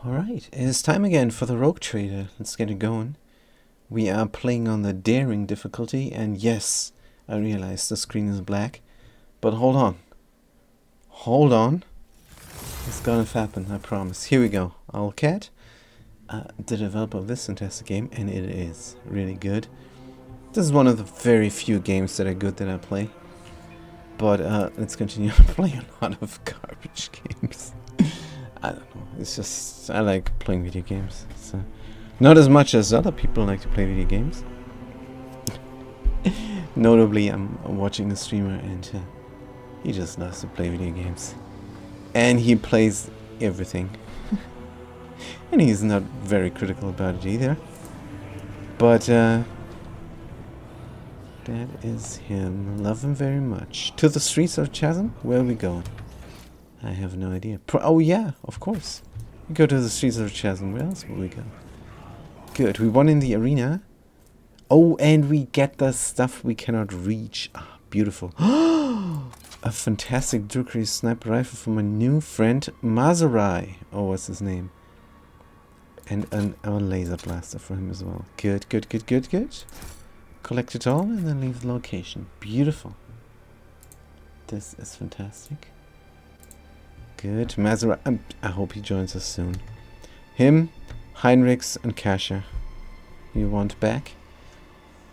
Alright, it's time again for the Rogue Trader. Let's get it going. We are playing on the Daring difficulty, and yes, I realize the screen is black. But hold on. Hold on. It's gonna happen, I promise. Here we go. Owlcat, the developer of this fantastic game, and it is really good. This is one of the very few games that are good that I play. But let's continue to play a lot of garbage games. I don't know, it's just, I like playing video games. So, not as much as other people like to play video games. Notably, I'm watching a streamer and he just loves to play video games. And he plays everything. And he's not very critical about it either. But that is him. Love him very much. To the streets of Chasm? Where are we going? I have no idea. Oh yeah, of course. We go to the streets of Chasm. Where else will we go? Good. We won in the arena. Oh, and we get the stuff we cannot reach. Ah, beautiful. A fantastic Drukhari sniper rifle from my new friend Mazurai. Oh, what's his name? And a laser blaster for him as well. Good, good, good, good, good. Collect it all and then leave the location. Beautiful. This is fantastic. Good. Mazurai. I hope he joins us soon. Him, Heinrichs, and Kasha. You want back?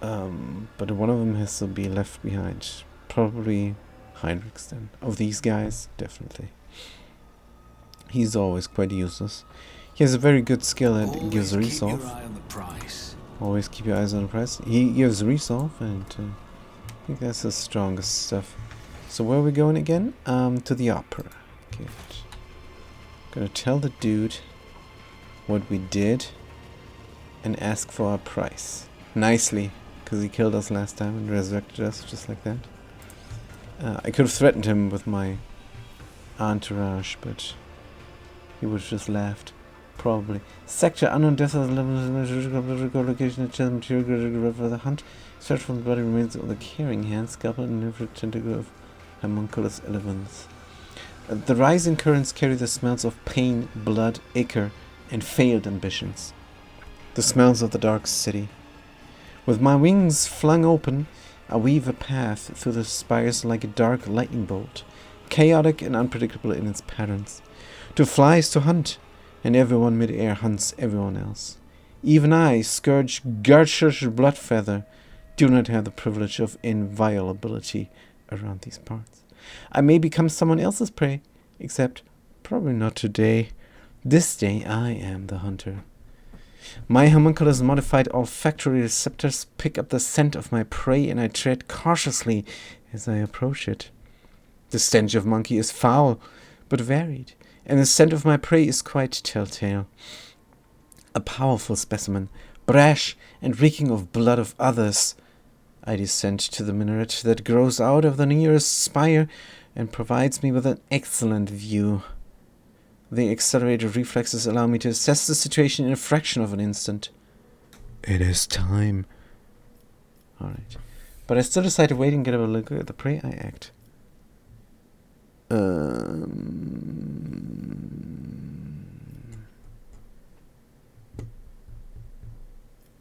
But one of them has to be left behind. Probably Heinrichs then. Of these guys, definitely. He's always quite useless. He has a very good skill that gives resolve. Always keep your eyes on the price. He gives resolve, and I think that's the strongest stuff. So where are we going again? To the opera. Good. Gonna tell the dude what we did and ask for our price. Nicely, because he killed us last time and resurrected us just like that. I could have threatened him with my entourage, but he would have just laughed. Probably. Sector unknown death of the location of material for the hunt. Search for the bloody remains of the carrying hand, scalpel, and infrared tentacle of homunculus elephants. The rising currents carry the smells of pain, blood, ichor, and failed ambitions. The smells of the dark city. With my wings flung open, I weave a path through the spires like a dark lightning bolt, chaotic and unpredictable in its patterns. To fly is to hunt, and everyone mid-air hunts everyone else. Even I, Scourge Garchurch Bloodfeather, do not have the privilege of inviolability around these parts. I may become someone else's prey, except probably not today. This day I am the hunter. My homunculus modified olfactory receptors pick up the scent of my prey, and I tread cautiously as I approach it. The stench of monkey is foul, but varied, and the scent of my prey is quite telltale. A powerful specimen, brash and reeking of blood of others. I descend to the minaret that grows out of the nearest spire and provides me with an excellent view. The accelerated reflexes allow me to assess the situation in a fraction of an instant. It is time. Alright. But I still decide to wait and get a look at the prey I act.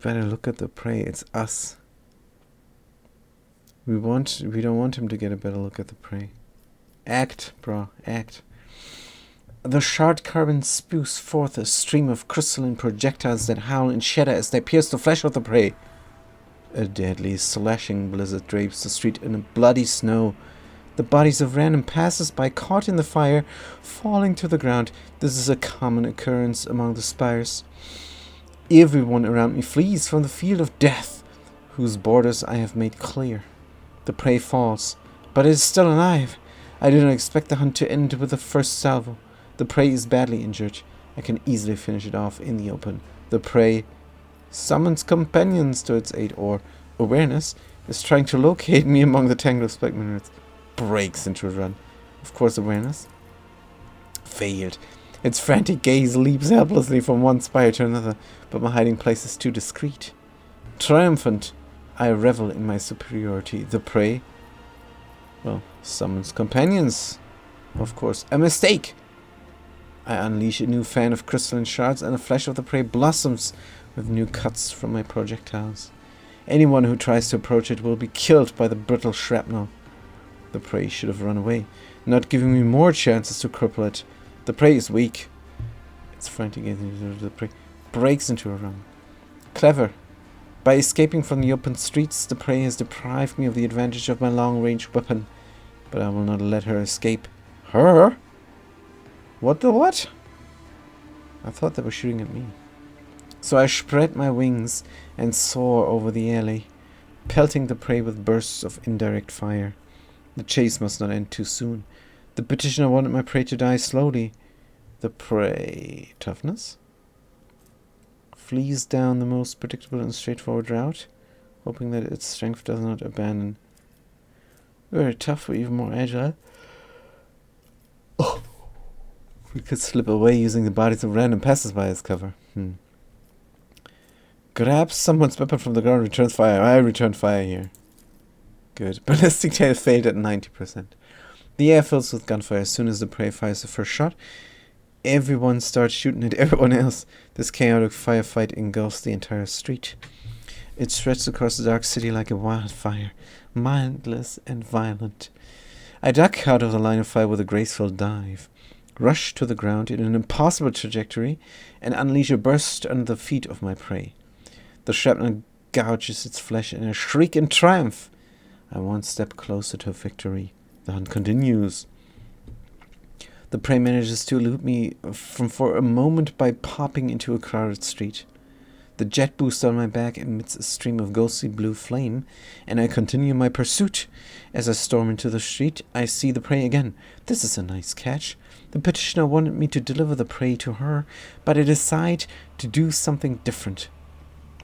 Better look at the prey, it's us. We don't want him to get a better look at the prey. Act, bro, act. The shard carbon spews forth a stream of crystalline projectiles that howl and shudder as they pierce the flesh of the prey. A deadly, slashing blizzard drapes the street in a bloody snow. The bodies of random passers-by caught in the fire, falling to the ground. This is a common occurrence among the spires. Everyone around me flees from the field of death, whose borders I have made clear. The prey falls, but it is still alive. I do not expect the hunt to end with the first salvo. The prey is badly injured. I can easily finish it off in the open. The prey summons companions to its aid, or awareness is trying to locate me among the tangle of spike minarets. Breaks into a run. Of course, awareness failed. Its frantic gaze leaps helplessly from one spire to another, but my hiding place is too discreet. Triumphant, I revel in my superiority. The prey, well, summons companions. Of course, a mistake. I unleash a new fan of crystalline shards, and the flesh of the prey blossoms with new cuts from my projectiles. Anyone who tries to approach it will be killed by the brittle shrapnel. The prey should have run away, not giving me more chances to cripple it. The prey is weak. It's frantic as the prey breaks into a run. Clever. By escaping from the open streets, the prey has deprived me of the advantage of my long-range weapon. But I will not let her escape. Her? What the what? I thought they were shooting at me. So I spread my wings and soar over the alley, pelting the prey with bursts of indirect fire. The chase must not end too soon. The petitioner wanted my prey to die slowly. The prey... toughness? Flees down the most predictable and straightforward route, hoping that its strength does not abandon. Very tough, but even more agile. Oh. We could slip away using the bodies of random passersby as cover. Grabs someone's weapon from the ground, returns fire. I return fire here. Good. Ballistic tail failed at 90%. The air fills with gunfire as soon as the prey fires the first shot. Everyone starts shooting at everyone else. This chaotic firefight engulfs the entire street. It spreads across the dark city like a wildfire, mindless and violent. I duck out of the line of fire with a graceful dive, rush to the ground in an impossible trajectory, and unleash a burst under the feet of my prey. The shrapnel gouges its flesh in a shriek in triumph. I'm one step closer to victory. The hunt continues. The prey manages to elude me for a moment by popping into a crowded street. The jet boost on my back emits a stream of ghostly blue flame, and I continue my pursuit. As I storm into the street, I see the prey again. This is a nice catch. The petitioner wanted me to deliver the prey to her, but I decide to do something different.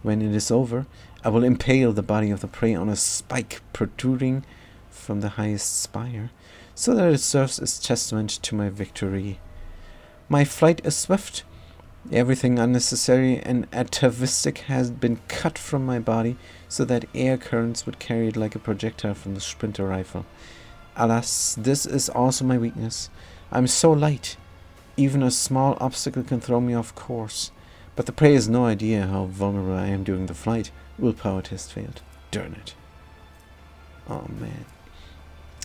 When it is over, I will impale the body of the prey on a spike protruding from the highest spire, so that it serves as testament to my victory. My flight is swift. Everything unnecessary and atavistic has been cut from my body, so that air currents would carry it like a projectile from the sprinter rifle. Alas, this is also my weakness. I'm so light. Even a small obstacle can throw me off course. But the prey has no idea how vulnerable I am during the flight. Willpower test failed. Darn it. Oh man.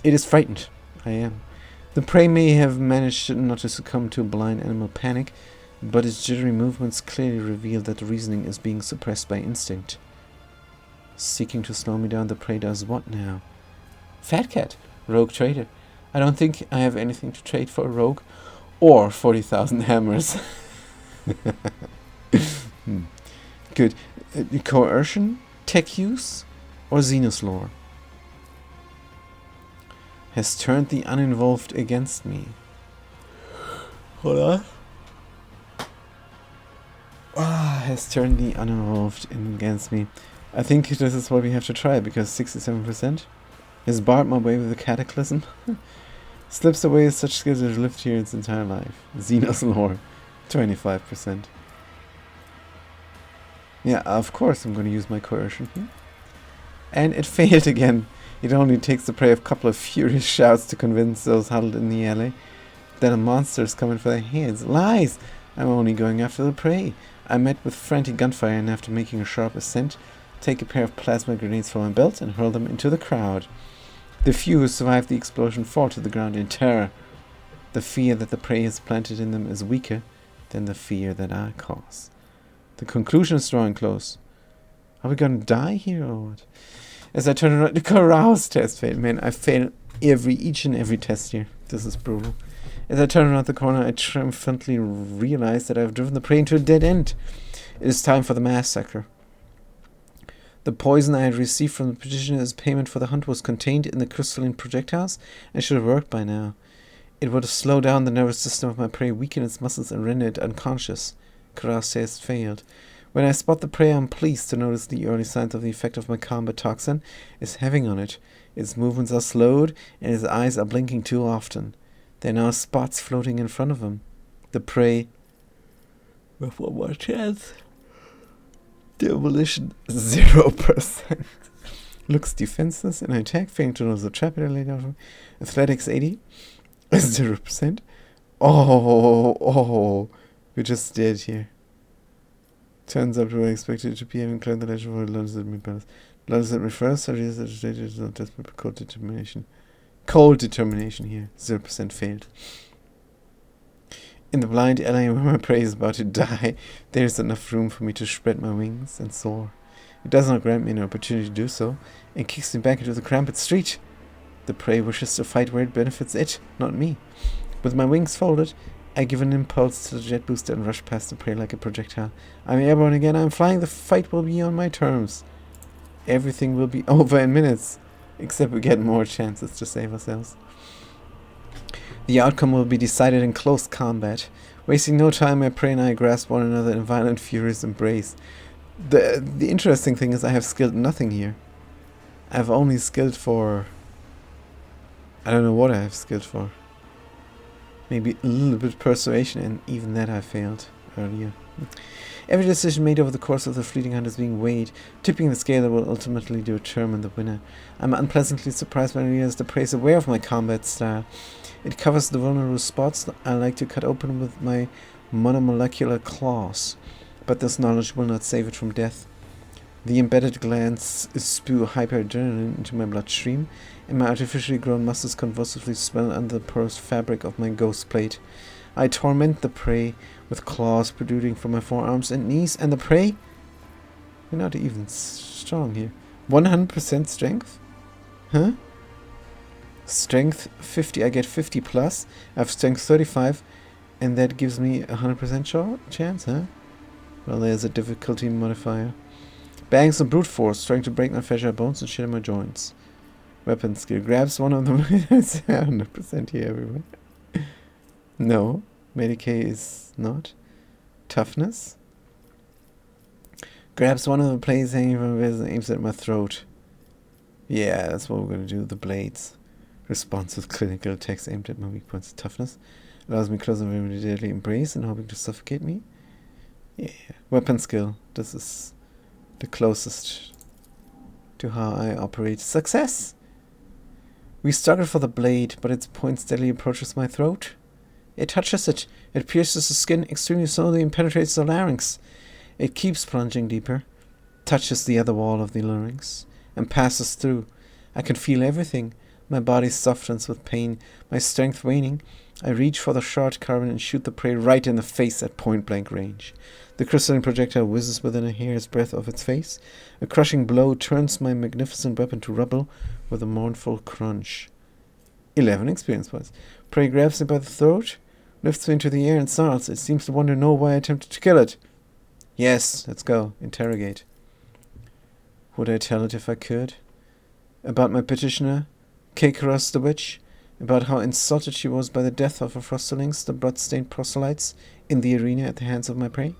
It is frightened. I am. The prey may have managed not to succumb to blind animal panic, but its jittery movements clearly reveal that the reasoning is being suppressed by instinct. Seeking to slow me down, the prey does what now? Fat Cat, rogue trader. I don't think I have anything to trade for a rogue, or 40,000 hammers. Good. Coercion, tech use, or Xenos lore? Has turned the uninvolved against me. Hold on. Has turned the uninvolved against me. I think this is what we have to try, because 67% has barred my way with a cataclysm. Slips away with such skills as lived here its entire life. Xenos lore, 25%. Yeah, of course I'm going to use my coercion here. And it failed again. It only takes the prey a couple of furious shouts to convince those huddled in the alley that a monster is coming for their heads. Lies! I'm only going after the prey. I met with frantic gunfire, and after making a sharp ascent, take a pair of plasma grenades from my belt and hurl them into the crowd. The few who survive the explosion fall to the ground in terror. The fear that the prey has planted in them is weaker than the fear that I cause. The conclusion is drawing close. Are we gonna die here or what? As I turn around, the carouse test failed. Man, I fail each and every test here. This is brutal. As I turn around the corner, I triumphantly realize that I have driven the prey into a dead end. It is time for the massacre. The poison I had received from the petitioner as payment for the hunt was contained in the crystalline projectiles and should have worked by now. It would have slowed down the nervous system of my prey, weakened its muscles, and rendered it unconscious. Carouse test failed. When I spot the prey, I'm pleased to notice the early signs of the effect of my combat toxin is having on it. Its movements are slowed, and its eyes are blinking too often. There are now spots floating in front of him. The prey, with one more chance. Demolition 0%. Looks defenseless in attack, failing to notice the trap it laid out. Athletics 80, 0%. Oh, we're just dead here. Turns out we were expected to be having climbed the ledge for London's at me palace. London's at me first, I realized that it is not desperate but cold determination. Cold determination here. 0% failed. In the blind alley where my prey is about to die, there is enough room for me to spread my wings and soar. It does not grant me an opportunity to do so, and kicks me back into the cramped street. The prey wishes to fight where it benefits it, not me. With my wings folded, I give an impulse to the jet booster and rush past the prey like a projectile. I'm airborne again, I'm flying, the fight will be on my terms. Everything will be over in minutes, except we get more chances to save ourselves. The outcome will be decided in close combat. Wasting no time, my prey and I grasp one another in violent, furious embrace. The interesting thing is I have skilled nothing here. I've only skilled for... I don't know what I have skilled for. Maybe a little bit persuasion, and even that I failed earlier. Every decision made over the course of the fleeting hunt is being weighed, tipping the scale that will ultimately determine the winner. I'm unpleasantly surprised when I realize the prey is aware of my combat style. It covers the vulnerable spots I like to cut open with my monomolecular claws, but this knowledge will not save it from death. The embedded glands spew hyperadrenaline into my bloodstream, and my artificially grown muscles convulsively swell under the porous fabric of my ghost plate. I torment the prey with claws protruding from my forearms and knees, and the prey? We're not even strong here. 100% strength? Huh? Strength 50, I get 50 plus. I have strength 35, and that gives me 100% chance, huh? Well, there's a difficulty modifier. Bangs of brute force, trying to break my fragile bones and shatter my joints. Weapon skill. Grabs one of them. It's 100% here everywhere. No. Medicae is not. Toughness. Grabs one of the blades hanging from my and aims at my throat. Yeah, that's what we're going to do. The blades. Response with clinical attacks aimed at my weak points. Toughness. Allows me closer to a deadly embrace and hoping to suffocate me. Yeah. Weapon skill. This is the closest to how I operate. Success! We struggle for the blade, but its point steadily approaches my throat. It touches it. It pierces the skin extremely slowly and penetrates the larynx. It keeps plunging deeper, touches the other wall of the larynx, and passes through. I can feel everything. My body softens with pain, my strength waning. I reach for the short carbine and shoot the prey right in the face at point-blank range. The crystalline projectile whizzes within a hair's breadth of its face. A crushing blow turns my magnificent weapon to rubble with a mournful crunch. 11 experience points. Prey grabs me by the throat, lifts me into the air and snarls. It seems to want to know why I attempted to kill it. Yes, let's go. Interrogate. Would I tell it if I could? About my petitioner, Kakeros the witch? About how insulted she was by the death of her fosterlings, the blood-stained proselytes, in the arena at the hands of my prey?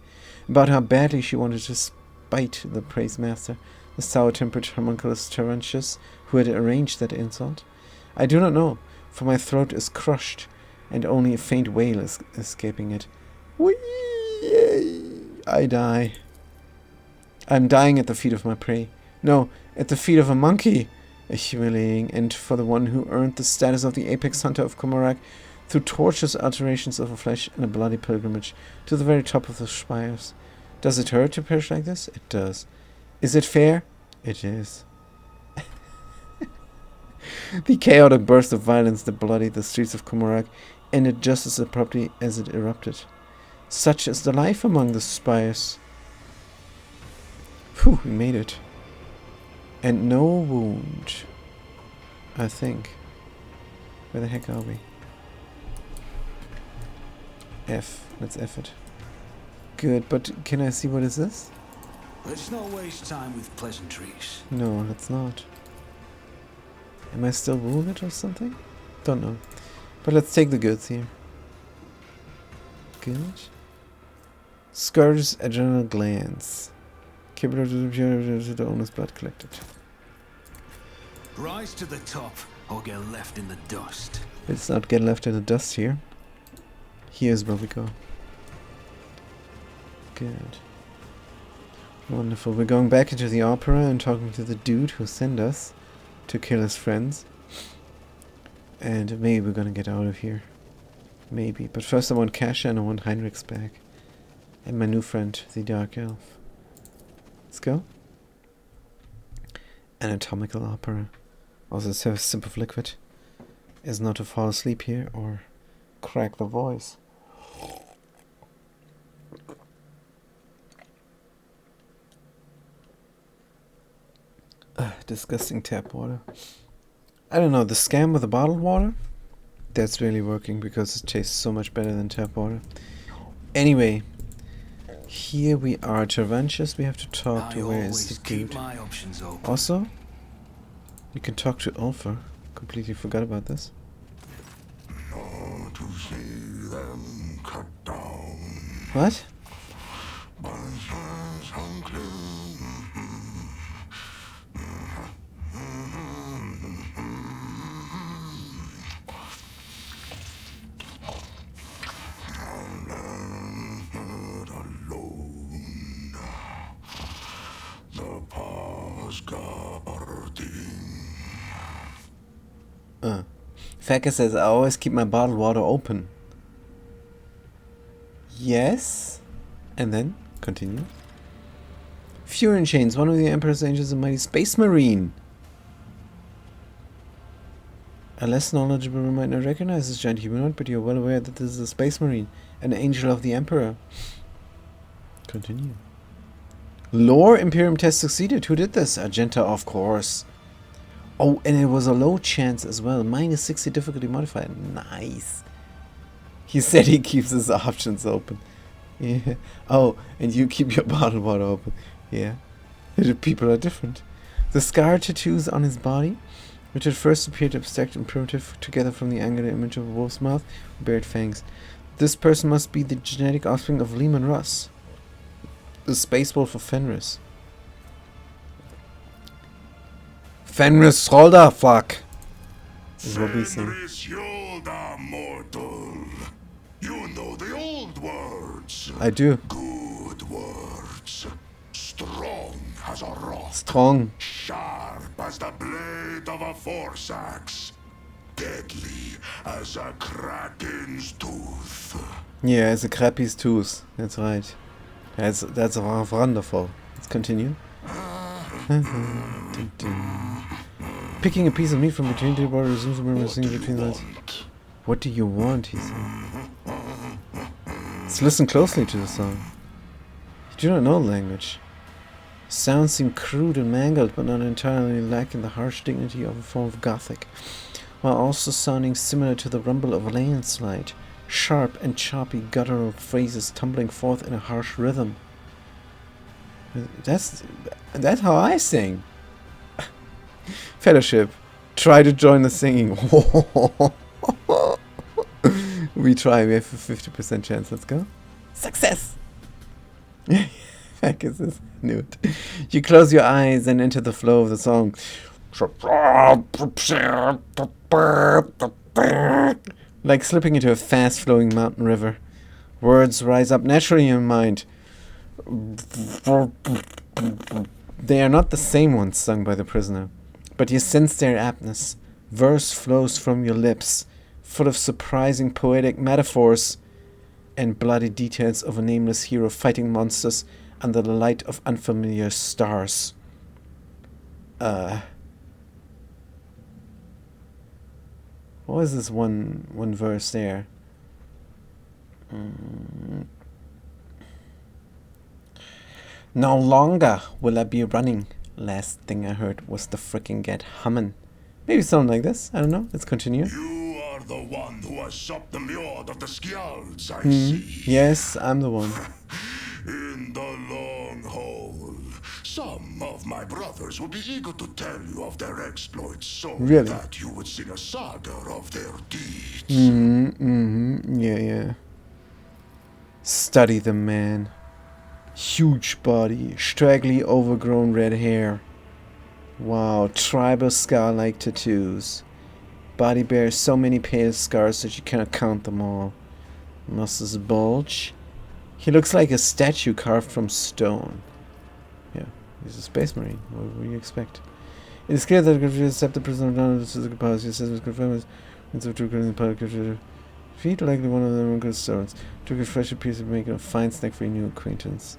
About how badly she wanted to spite the prey's master, the sour-tempered homunculus Terentius, who had arranged that insult? I do not know, for my throat is crushed, and only a faint wail is escaping it. Whee! I die. I'm dying at the feet of my prey. No, at the feet of a monkey. A humiliating end for the one who earned the status of the apex hunter of Komorak through torturous alterations of her flesh and a bloody pilgrimage to the very top of the spires. Does it hurt to perish like this? It does. Is it fair? It is. The chaotic burst of violence that bloodied the streets of Komorak ended just as abruptly as it erupted. Such is the life among the spires. Phew, we made it. And no wound, I think. Where the heck are we? F. Let's F it. Good, but can I see what is this? Let's not waste time with pleasantries. No, let's not. Am I still wounded or something? Don't know. But let's take the goods here. Good. Scourge's adrenal glands. Capable to the owner's blood collected. Rise to the top or get left in the dust. Let's not get left in the dust here. Here's where we go. Good. Wonderful. We're going back into the opera and talking to the dude who sent us to kill his friends. And maybe we're gonna get out of here. Maybe. But first I want Kasha and I want Heinrich's back. And my new friend, the Dark Elf. Let's go. Anatomical opera. Also a sip of liquid. Is not to fall asleep here or crack the voice. Disgusting tap water. I don't know, the scam with the bottled water? That's really working because it tastes so much better than tap water. Anyway, here we are. Tervantius, we have to talk to. Where is the dude? Also, you can talk to Ulfar. Completely forgot about this. To see them cut down. What? Fekka says, I always keep my bottled water open. Yes? And then, continue. Furin Chains, one of the Emperor's Angels, a mighty space marine. A less knowledgeable might not recognize this giant humanoid, but you're well aware that this is a space marine, an angel of the Emperor. Continue. Lore Imperium test succeeded. Who did this? Argenta, of course. Oh, and it was a low chance as well. -60 difficulty modifier. Nice. He said he keeps his options open. Yeah. Oh, and you keep your bottled water open. Yeah. People are different. The scar tattoos on his body, which at first appeared abstract and primitive, together from the angular image of a wolf's mouth, bared fangs. This person must be the genetic offspring of Leman Russ, the space wolf of Fenris. Fenris Holder, fuck! Is what we say. Fenris Yolda, mortal. You know the old words. I do. Good words. Strong as a rock. Strong. Sharp as the blade of a force axe. Deadly as a kraken's tooth. Yeah, it's a crappy's tooth. That's right. That's wonderful. Let's continue. Picking a piece of meat from between the water resumes reminiscing between the lines. What do you want? He said. Let's listen closely to the song. You do not know the language. Sounds seem crude and mangled, but not entirely lacking the harsh dignity of a form of Gothic, while also sounding similar to the rumble of a landslide. Sharp and choppy guttural phrases tumbling forth in a harsh rhythm. That's how I sing. Fellowship, try to join the singing. We try. We have a 50% chance. Let's go. Success. Heck is this? Knew it. You close your eyes and enter the flow of the song. Like slipping into a fast-flowing mountain river. Words rise up naturally in your mind. They are not the same ones sung by the prisoner, but you sense their aptness. Verse flows from your lips, full of surprising poetic metaphors and bloody details of a nameless hero fighting monsters under the light of unfamiliar stars. What was this one verse there? No longer will I be running. Last thing I heard was the frickin' get hummin'. Maybe something like this. I don't know. Let's continue. You are the one who has supped the mjord of the Skjalds, I see. Yes, I'm the one. In the long haul, some of my brothers will be eager to tell you of their exploits so Really? that you would sing a saga of their deeds. Yeah. Study the man. Huge body, straggly overgrown red hair. Wow, tribal scar-like tattoos. Body bears so many pale scars that you cannot count them all. Muscles bulge. He looks like a statue carved from stone. Yeah, he's a space marine. What would you expect? It is clear that if you accept the prisoner of physical powers, he says with confirmed Feed likely one of them good servants. Took a fresh piece of make a fine snack for your new acquaintance.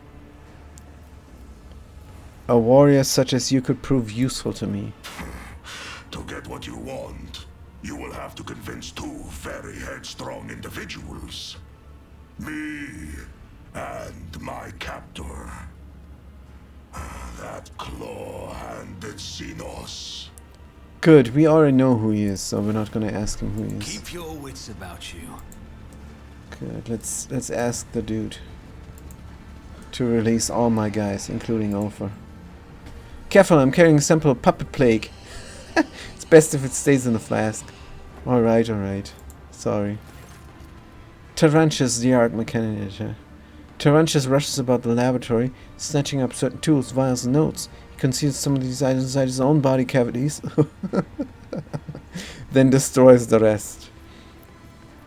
A warrior such as you could prove useful to me. To get what you want, you will have to convince two very headstrong individuals. Me and my captor. That claw-handed Xenos. Good, we already know who he is, so we're not gonna ask him who he is. Keep your wits about you. Good, let's ask the dude to release all my guys, including Ulfar. Careful, I'm carrying a sample of puppet plague. It's best if it stays in the flask. Alright. Sorry. Tarantius, the art mechanic. Tarantius rushes about the laboratory, snatching up certain tools, vials, and notes. He conceals some of these items inside his own body cavities, then destroys the rest.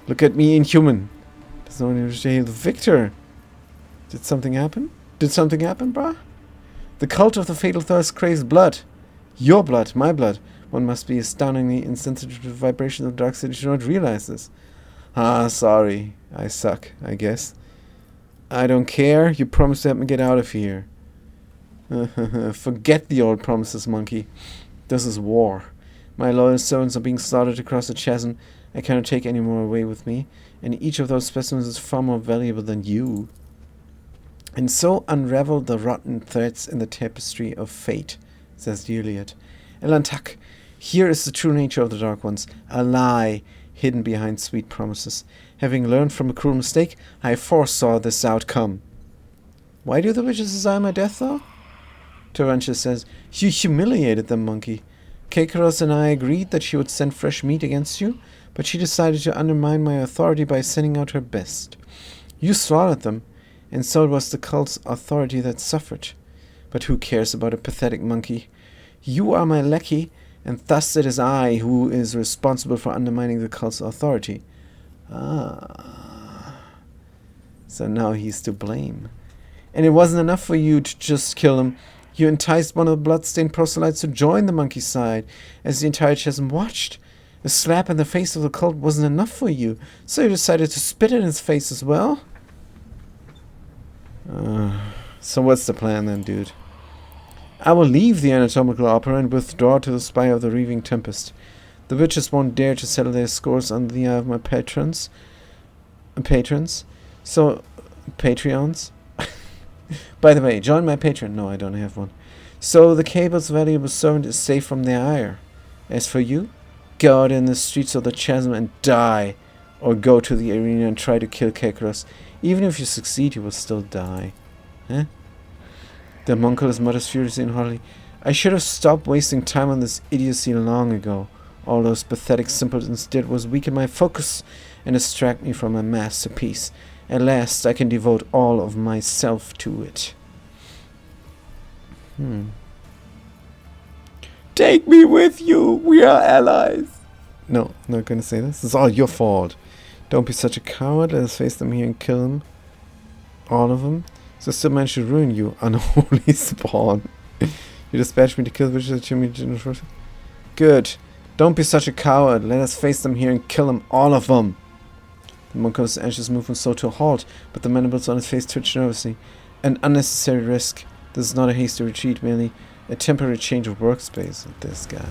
Look at me, inhuman. There's no one to hail the victor. Did something happen? Brah? The cult of the fatal thirst craves blood. Your blood, my blood. One must be astoundingly insensitive to the vibrations of the dark city to not realize this. Ah, sorry. I suck, I guess. I don't care. You promised to help me get out of here. Forget the old promises, monkey. This is war. My loyal servants are being slaughtered across the chasm. I cannot take any more away with me, and each of those specimens is far more valuable than you. And so unravel the rotten threads in the tapestry of fate, says Gilead. Elantak, here is the true nature of the Dark Ones, a lie hidden behind sweet promises. Having learned from a cruel mistake, I foresaw this outcome. Why do the witches desire my death, though? Tarantius says, you humiliated them, monkey. Kekaros and I agreed that she would send fresh meat against you, but she decided to undermine my authority by sending out her best. You slaughtered them, and so it was the cult's authority that suffered. But who cares about a pathetic monkey? You are my lackey, and thus it is I who is responsible for undermining the cult's authority. Ah. So now he's to blame. And it wasn't enough for you to just kill him. You enticed one of the blood-stained proselytes to join the monkey's side, as the entire chasm watched. A slap in the face of the cult wasn't enough for you, so you decided to spit in his face as well? So what's the plan then, dude? I will leave the anatomical opera and withdraw to the spire of the Reaving Tempest. The witches won't dare to settle their scores under the eye of my patrons. So, Patreons? By the way, join my Patreon. No, I don't have one. So the cable's valuable servant is safe from their ire. As for you, go out in the streets of the chasm and die. Or go to the arena and try to kill Kekaros. Even if you succeed, you will still die. Huh? The homunculus mutters furiously and haughtily. I should have stopped wasting time on this idiocy long ago. All those pathetic simpletons did was weaken my focus and distract me from my masterpiece. At last I can devote all of myself to it. Take me with you. We are allies. No, I'm not going to say this. It's all your fault. Don't be such a coward. Let us face them here and kill them. All of them. So still managed to ruin you, unholy spawn. You dispatched me to kill the witches. Good. Don't be such a coward. Let us face them here and kill them, all of them. The monk-hound's anxious movement slowed to a halt, but the mandibles on his face twitched nervously. An unnecessary risk. This is not a hasty retreat, merely a temporary change of workspace. This guy.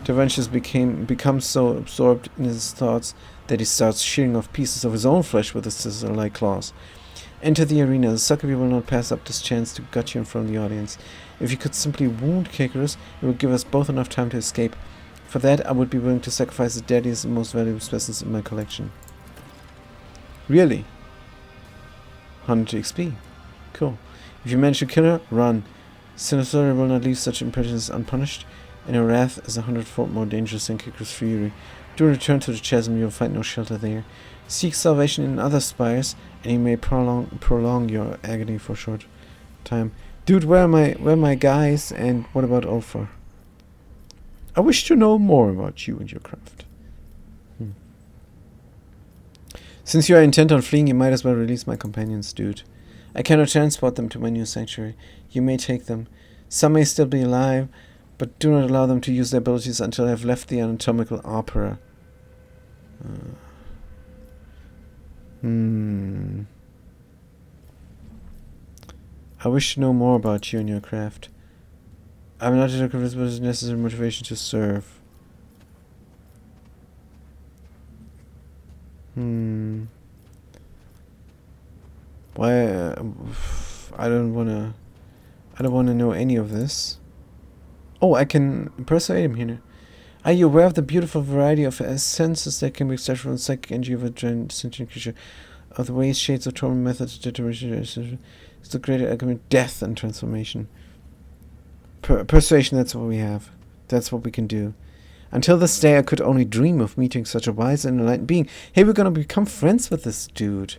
Tarantius becomes so absorbed in his thoughts that he starts shearing off pieces of his own flesh with his scissor-like claws. Enter the arena. The Succory will not pass up this chance to gut you in front of the audience. If you could simply wound Kekaros, it would give us both enough time to escape. For that, I would be willing to sacrifice the deadliest and most valuable specimens in my collection. Really? 100 XP. Cool. If you manage to kill her, run. Sinosauria will not leave such impertinence unpunished, and her wrath is 100-fold more dangerous than Kekaros' fury. Do return to the chasm, you will find no shelter there. Seek salvation in other spires, and you may prolong your agony for a short time. Dude, where are my guys, and what about Ulfar? I wish to know more about you and your craft. Since you are intent on fleeing, you might as well release my companions, dude. I cannot transport them to my new sanctuary. You may take them. Some may still be alive, but do not allow them to use their abilities until I have left the anatomical opera. I wish to know more about you and your craft. I'm not yet convinced, but it's necessary motivation to serve. Why? I don't wanna know any of this. Oh, I can persuade him here. Are you aware of the beautiful variety of senses that can be extracted from the psychic energy of a giant sentient creature? Of the ways, shades of torment, methods of determination, is the greater argument, death and transformation. Persuasion, that's what we have. That's what we can do. Until this day, I could only dream of meeting such a wise and enlightened being. Hey, we're gonna become friends with this dude.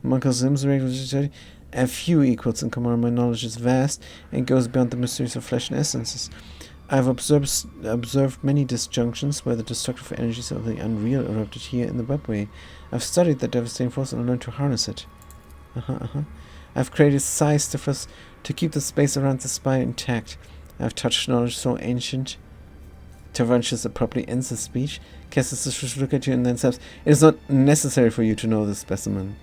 Uncle Zim's regular a few equals in command. My knowledge is vast and goes beyond the mysteries of flesh and essences. I have observed many disjunctions where the destructive energies of the unreal erupted here in the webway. I've studied that devastating force and learned to harness it. I've created psi stiflers to keep the space around the spire intact. I've touched knowledge so ancient. Terentius abruptly ends his speech, casts a suspicious look at you, and then says, "It is not necessary for you to know this specimen."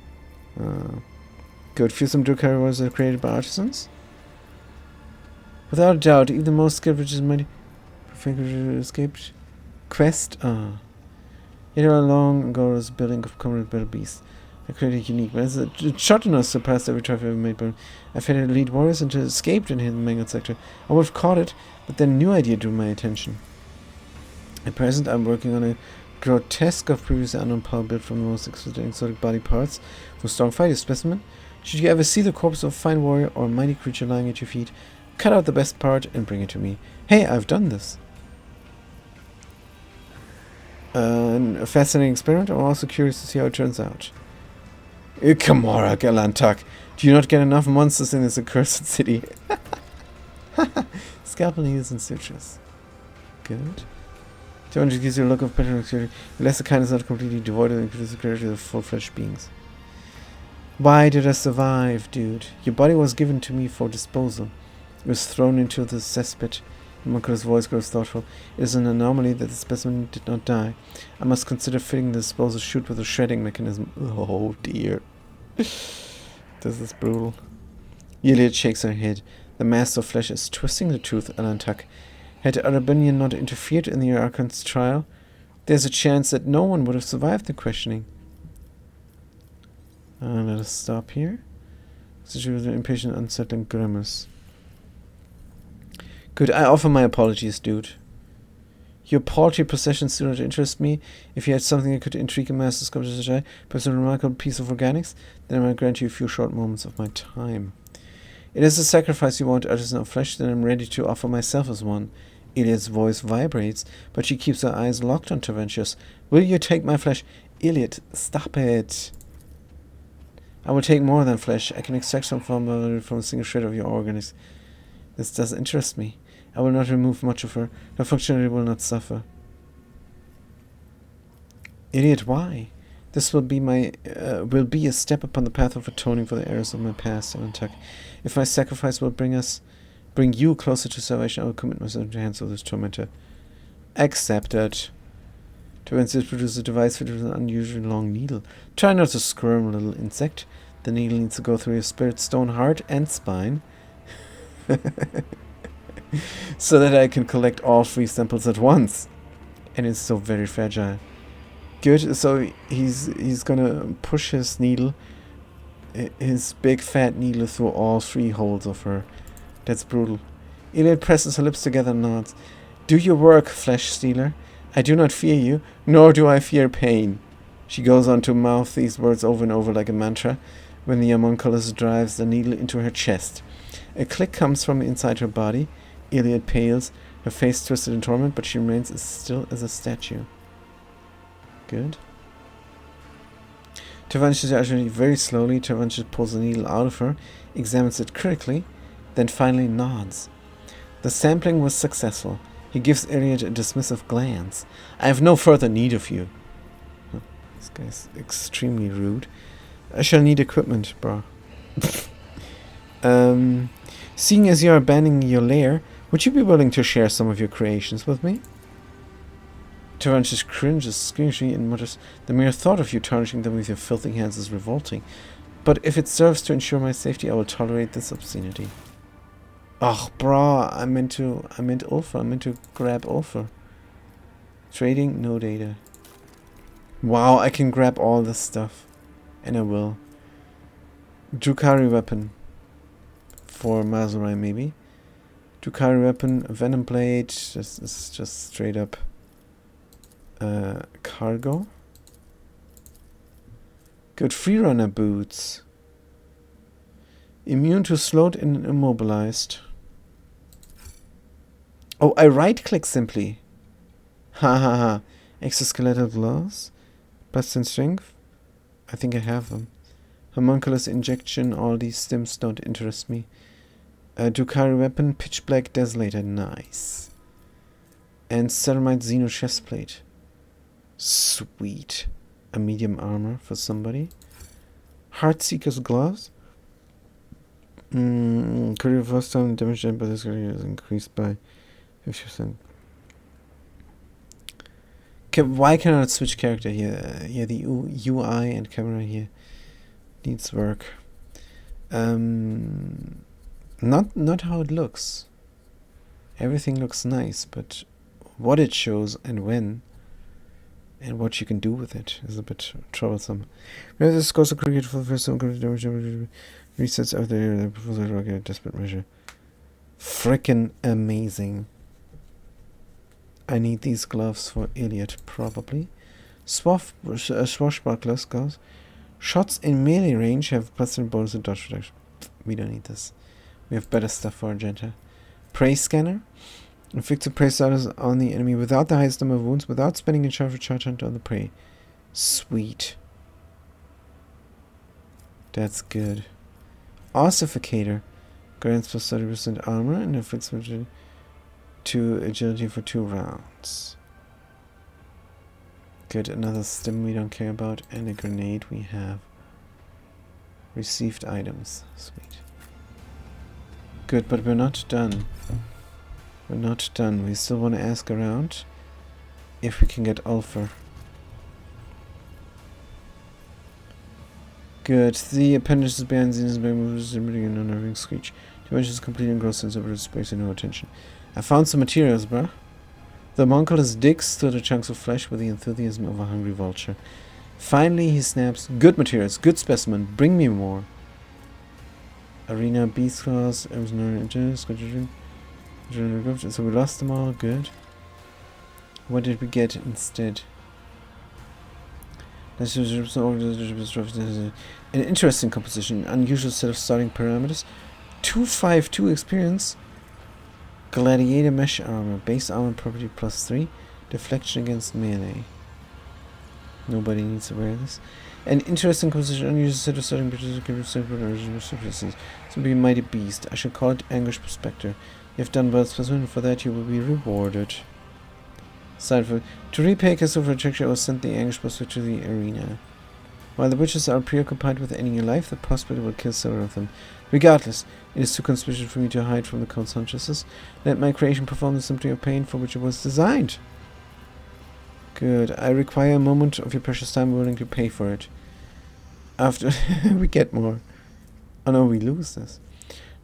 Good. Fearsome Drukari was created by artisans? Without a doubt, even the most skilled which is mighty escaped. Quest? Yet long ago was building of common better beasts. I created a unique one. It's shot enough surpassed every trophy I've ever made, but I've had elite warriors and escaped in hidden mangled sector. I would have caught it, but then a new idea drew my attention. At present, I'm working on a grotesque of previously unknown power built from the most exotic body parts from strong fighter specimen. Should you ever see the corpse of a fine warrior or a mighty creature lying at your feet, cut out the best part and bring it to me. Hey, I've done this. A fascinating experiment. I'm also curious to see how it turns out. Ikamara Galantak. Do you not get enough monsters in this accursed city? Scalpel needles and sutures. Good. 200 gives you a look of paternal security. Unless the kind is not completely devoid of the security of full-fledged beings. Why did I survive, dude? Your body was given to me for disposal. It was thrown into the cesspit. Monko's voice grows thoughtful. It is an anomaly that the specimen did not die. I must consider fitting the disposal chute with a shredding mechanism. Oh dear. This is brutal. Iliad shakes her head. The master of flesh is twisting the truth, Alantak. Had Arabinian not interfered in the Archon's trial, there's a chance that no one would have survived the questioning. Let us stop here. Such an impatient, unsettling grimace. Good, I offer my apologies, dude. Your paltry possessions do not interest me. If you had something that could intrigue a master sculptor such as I, perhaps a remarkable piece of organics, then I might grant you a few short moments of my time. It is a sacrifice you want, artisan of flesh, then I'm ready to offer myself as one. Iliad's voice vibrates, but she keeps her eyes locked on Terentius. Will you take my flesh? Iliad, stop it. I will take more than flesh. I can extract some from a single shred of your organs. This does interest me. I will not remove much of her. Her functionality will not suffer. Iliad, why? This will be a step upon the path of atoning for the errors of my past, Alantak. If my sacrifice will bring you closer to salvation, I will commit myself to the hands of this tormentor. Accepted. Terentius produces a device fitted with an unusually long needle. Try not to squirm, little insect. The needle needs to go through your spirit stone, heart, and spine. So that I can collect all 3 samples at once. And it's so very fragile. Good, so he's gonna push his needle, his big fat needle, through all 3 holes of her. That's brutal. Iliad presses her lips together and nods. Do your work, flesh stealer. I do not fear you, nor do I fear pain. She goes on to mouth these words over and over like a mantra when the homunculus drives the needle into her chest. A click comes from inside her body. Iliad pales, her face twisted in torment, but she remains as still as a statue. Good. Terentius actually very slowly. Terentius pulls the needle out of her, examines it critically, then finally nods. The sampling was successful. He gives Iliad a dismissive glance. I have no further need of you. Huh, this guy's extremely rude. I shall need equipment, bro. Seeing as you are abandoning your lair, would you be willing to share some of your creations with me? Tarantus cringes squeamishly and mutters, "The mere thought of you tarnishing them with your filthy hands is revolting. But if it serves to ensure my safety, I will tolerate this obscenity." Ugh, brah, I meant Ulfa. I meant to grab Ulfa. Trading, no data. Wow, I can grab all this stuff. And I will. Drukhari weapon. For Mazurai, maybe. Drukhari weapon, Venom blade. This is just straight up cargo. Good freerunner boots. Immune to slowed and immobilized. Oh, I right click simply. Ha ha ha. Exoskeletal gloves. Bust and strength. I think I have them. Homunculus injection. All these stims don't interest me. Drukhari weapon. Pitch black desolator. Nice. And ceramite xeno chestplate. Sweet. A medium armor for somebody. Heartseeker's gloves. Critical first time damage done by this character is increased by 50%. Why can I not switch character here? Yeah, the UI and camera here needs work. Not how it looks. Everything looks nice, but what it shows and when and what you can do with it is a bit troublesome. This goes to create for the first time resets out there the desperate measure. Frickin' amazing. I need these gloves for Iliad, probably. Swashbucklers, guys. Shots in melee range have +1 bonus and dodge reduction. We don't need this. We have better stuff for Argenta. Prey scanner. Inflicts a prey status on the enemy without the highest number of wounds, without spending a charge for charge hunt on the prey. Sweet. That's good. Ossificator. Grants plus 30% armor and inflicts 2 agility for 2 rounds. Good, another stim we don't care about, and a grenade we have. Received items. Sweet. Good, but we're not done. We're not done. We still want to ask around if we can get Ulfa. Good. The appendages behind Xenos by moves emitting an unnerving screech. Dimensions complete and gross sense of space and no attention. I found some materials, bruh. The homunculus digs through the chunks of flesh with the enthusiasm of a hungry vulture. Finally, he snaps, "Good materials, good specimen, bring me more." Arena, beast claws, so we lost them all, good. What did we get instead? An interesting composition, unusual set of starting parameters. 252 experience. Gladiator mesh armor, base armor property +3, deflection against melee. Nobody needs to wear this. An interesting composition, unusual set of starting parameters. So be a mighty beast. I shall call it Anguish Prospector. You have done well, specimen. For that you will be rewarded. Side for to repay Castle rejection, I will send the Anguish Prospector to the arena. While the witches are preoccupied with ending your life, the prospector will kill several of them. Regardless, it is too conspicuous for me to hide from the consciences. Let my creation perform the symptom of pain for which it was designed. Good. I require a moment of your precious time, willing to pay for it. After we get more. Oh no, we lose this.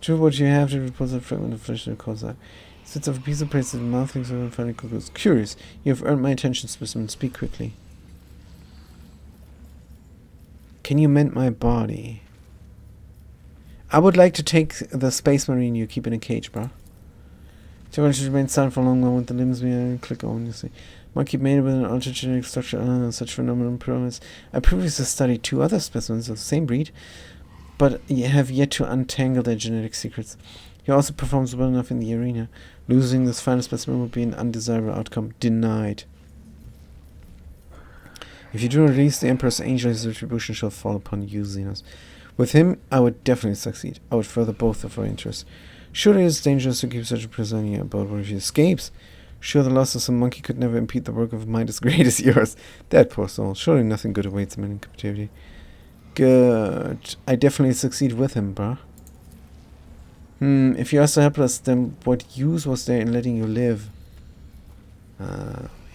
True, what you have to repose a fragment of flesh that calls out. Sits of a piece of praise in the mouth, things are finally concludes. Curious, you have earned my attention, specimen. Speak quickly. Can you mend my body? I would like to take the space marine you keep in a cage, bro. So one should remain silent for a long moment. The limbs may click on. You see, monkey made with an altered genetic structure. Such phenomenon pyramids. I previously studied 2 other specimens of the same breed, but have yet to untangle their genetic secrets. He also performs well enough in the arena. Losing this final specimen would be an undesirable outcome. Denied. If you do not release the Emperor's angel, his retribution shall fall upon you, Xenos. With him, I would definitely succeed. I would further both of our interests. Surely it is dangerous to keep such a prisoner about one of your escapes. Sure, the loss of some monkey could never impede the work of a mind as great as yours. That poor soul. Surely nothing good awaits him in captivity. Good. I definitely succeed with him, bruh. If you are so helpless, then what use was there in letting you live? We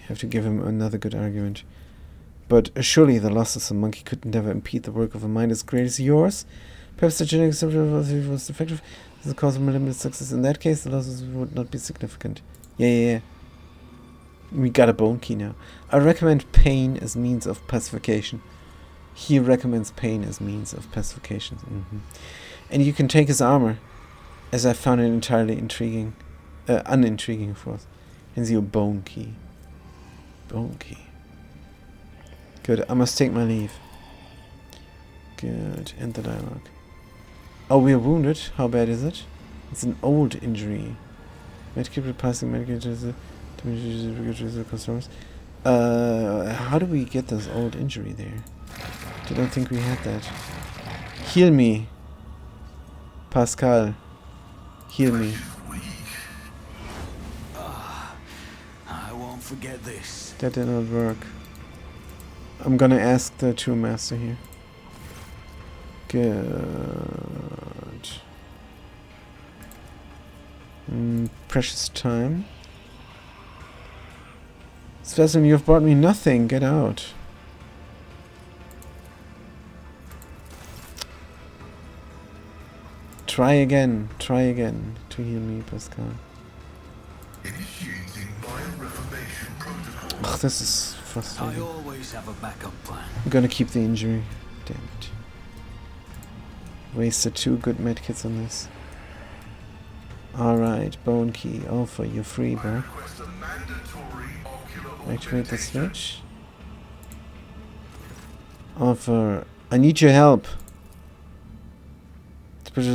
Have to give him another good argument. But surely the loss of some monkey could never impede the work of a mind as great as yours. Perhaps the genetic subject was defective. This is the cause of my limited success. In that case, the losses would not be significant. Yeah. We got a bone key now. I recommend pain as means of pacification. He recommends pain as means of pacification. And you can take his armor, as I found it entirely intriguing. Unintriguing, of course. And your bone key. Bone key. Good, I must take my leave. Good, end the dialogue. Oh, we are wounded. How bad is it? It's an old injury. Medkit repassing medkit to the customers. How do we get this old injury there? I don't think we had that. Heal me. Pascal. Heal me. I won't forget this. That did not work. I'm gonna ask the true master here. Good. Precious time. Specimen, you have brought me nothing. Get out. Try again to heal me, Pascal. Initiating bioreformation protocol. Ugh, this is I frustrating. always have a backup plan. I'm gonna keep the injury. Damn it. Wasted 2 good medkits on this. Alright, bone key. Alpha, you're free, bro. Request a mandatory ocular Activate the augmentation. switch. Alpha, I need your help. Has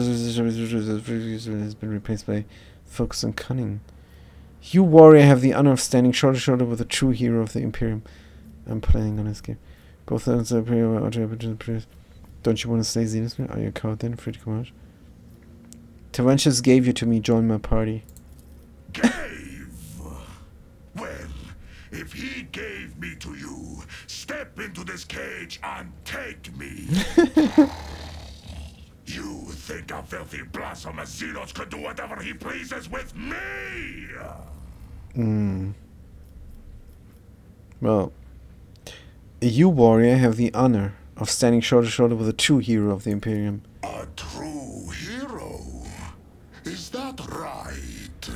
been replaced by focus on cunning. You, warrior, have the honor of standing shoulder to shoulder with a true hero of the Imperium. I'm planning on escape. Both of the Imperium are. Don't you want to stay Zenith? Are you a coward then? Free to come out? Terentius gave you to me. Join my party. Gave? Well, if he gave me to you, step into this cage and take me. You think a filthy blasphemous Xenos could do whatever he pleases with me? Well, you, warrior, have the honor of standing shoulder to shoulder with a true hero of the Imperium. A true hero? Is that right?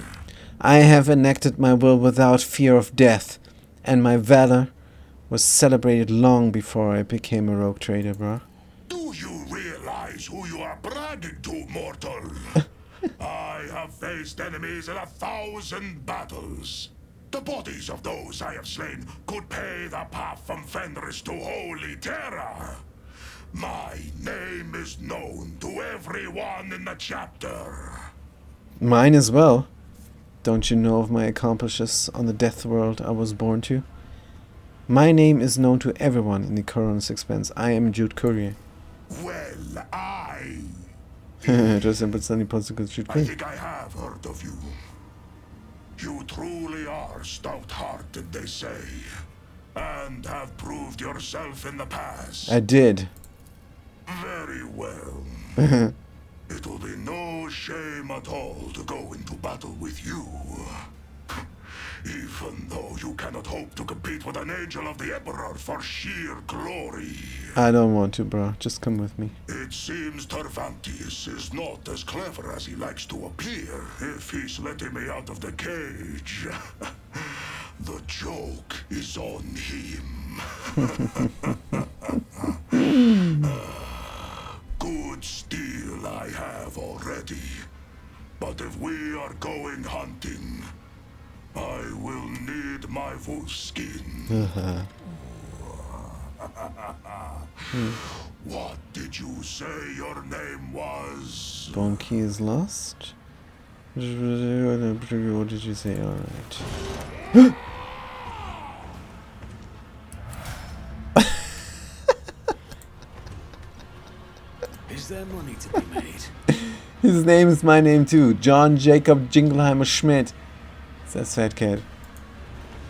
I have enacted my will without fear of death, and my valor was celebrated long before I became a rogue trader, bruh. Do you realize who you are bragging to, mortal? I have faced enemies in 1,000 battles. The bodies of those I have slain could pay the path from Fenris to Holy Terra. My name is known to everyone in the chapter. Mine as well. Don't you know of my accomplishments on the death world I was born to? My name is known to everyone in the Coroner's Expanse. I am Jude Courier. Well, I Just simply possible Jude I Courier. think I have heard of you. You truly are stout-hearted, they say, and have proved yourself in the past. I did. Very well. It will be no shame at all to go into battle with you. Even though you cannot hope to compete with an angel of the Emperor for sheer glory. I don't want to, bro. Just come with me. It seems Tervantius is not as clever as he likes to appear if he's letting me out of the cage. The joke is on him. Good steel I have already. But if we are going hunting, I will need my wolf skin. What did you say your name was? Bone key is lost. What did you say? Alright. Is there money to be made? His name is my name too. John Jacob Jingleheimer Schmidt. Says Fat Cat.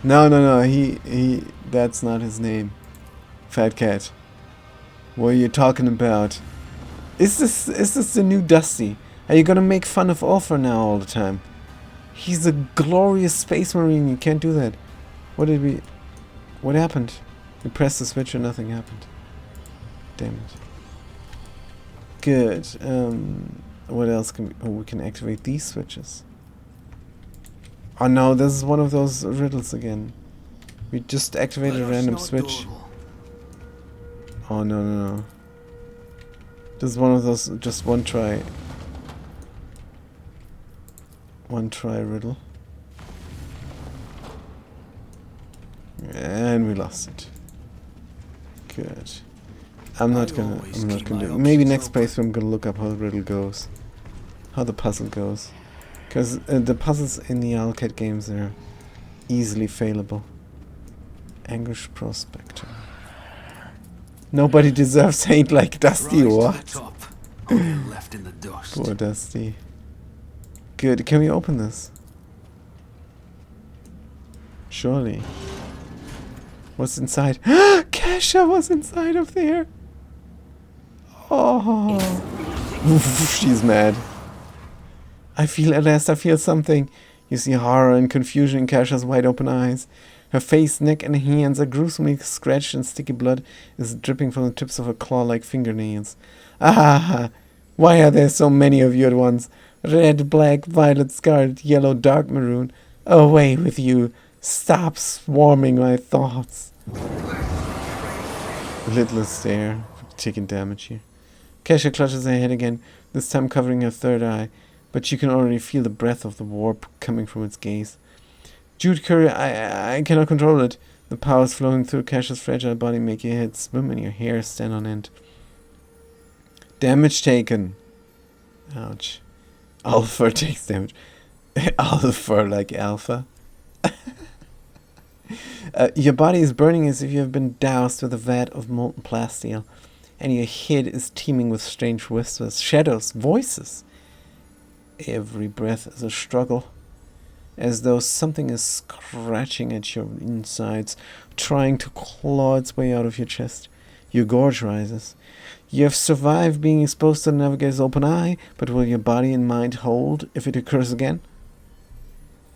No. He. That's not his name. Fat Cat. What are you talking about? Is this the new Dusty? Are you gonna make fun of Ulfar now all the time? He's a glorious space marine. You can't do that. What did we... What happened? We pressed the switch and nothing happened. Damn it. Good. What else can we... Oh, we can activate these switches. Oh no, this is one of those riddles again. We just activated a random switch. Oh no, no, no. This is one of those just one try riddle. And we lost it. Good. I'm not gonna do it. Maybe next playthrough I'm gonna look up how the riddle goes. How the puzzle goes. Because the puzzles in the Owlcat games are easily failable. Anguish Prospector. Nobody deserves hate like Dusty, what? Left in the dust. Poor Dusty. Good, can we open this? Surely. What's inside? Kesha was inside of there! Oh! She's mad. I feel at last, I feel something. You see horror and confusion in Kesha's wide open eyes. Her face, neck and hands are gruesomely scratched and sticky blood is dripping from the tips of her claw-like fingernails. Ah! Why are there so many of you at once? Red, black, violet, scarlet, yellow, dark maroon. Away with you. Stop swarming my thoughts. Lidless stare. Taking damage here. Kesha clutches her head again, this time covering her third eye, but you can already feel the breath of the warp coming from its gaze. Jude Curry, I cannot control it. The powers flowing through Kesha's fragile body make your head swim and your hair stand on end. Damage taken. Ouch. Alpha takes damage. Alpha like alpha. Your body is burning as if you have been doused with a vat of molten plasteel, and your head is teeming with strange whispers, shadows, voices. Every breath is a struggle, as though something is scratching at your insides, trying to claw its way out of your chest. Your gorge rises. You have survived being exposed to the Navigator's open eye, but will your body and mind hold if it occurs again?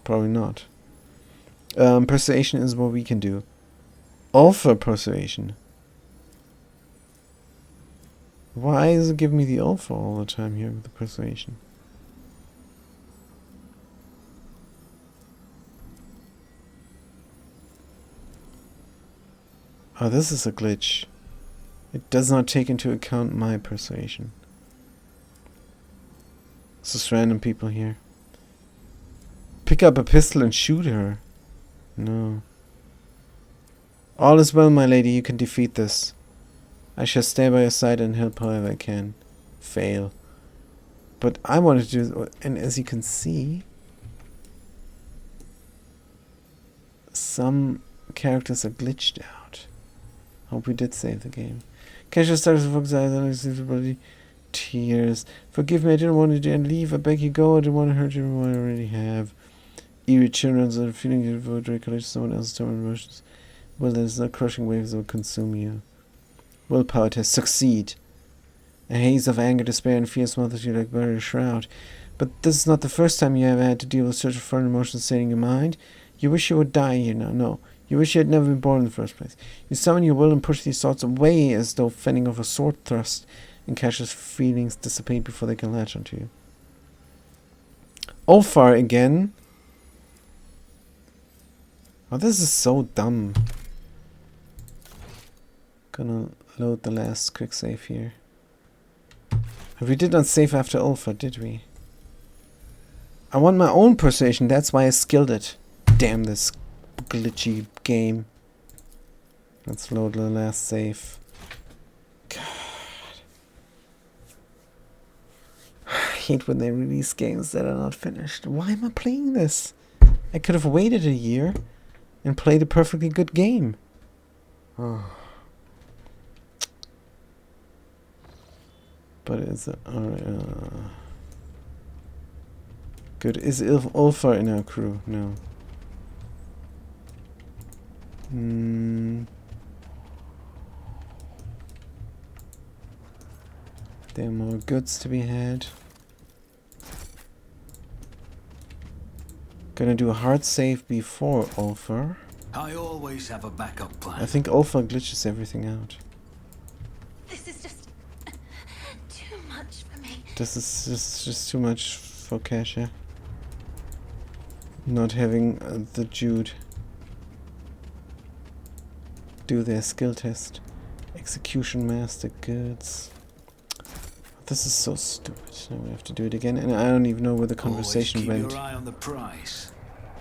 Probably not. Persuasion is what we can do. Alpha persuasion. Why does it give me the alpha all the time here with the persuasion? Oh, this is a glitch. It does not take into account my persuasion. It's just random people here. Pick up a pistol and shoot her. No. All is well, my lady. You can defeat this. I shall stay by your side and help however I can. Fail. But I wanted to do... And as you can see... some characters are glitched out. Hope we did save the game. Kesha starts to focus eyes on his body. Tears. Forgive me, I didn't want to leave. I beg you go. I didn't want to hurt you more than I already have. Eerie children's are feeling you devote recollection to someone else's torn emotions. Well, there's no crushing waves that will consume you. Willpower test. Succeed. A haze of anger, despair, and fear smothers you like bury a shroud. But this is not the first time you ever had to deal with such foreign emotions staining your mind. You wish you would die here now. No. You wish you had never been born in the first place. You summon your will and push these thoughts away as though fending off a sword thrust, and Kesha's feelings dissipate before they can latch onto you. Ulfar again. Oh, this is so dumb. Gonna load the last quick save here. We did not save after Ulfar, did we? I want my own persuasion, that's why I skilled it. Damn this glitchy game. Let's load the last save. God. I hate when they release games that are not finished. Why am I playing this? I could have waited a year and played a perfectly good game. Oh. But is it good? Is Ulfar in our crew? No. There are more goods to be had. Gonna do a hard save before Ulfar. I always have a backup plan. I think Ulfa glitches everything out. This is just too much for me. This is just too much for Kasha. Not having the Jude do their skill test. Execution Master goods. This is so stupid. Now we have to do it again, and I don't even know where the conversation Always keep went your eye on the prize.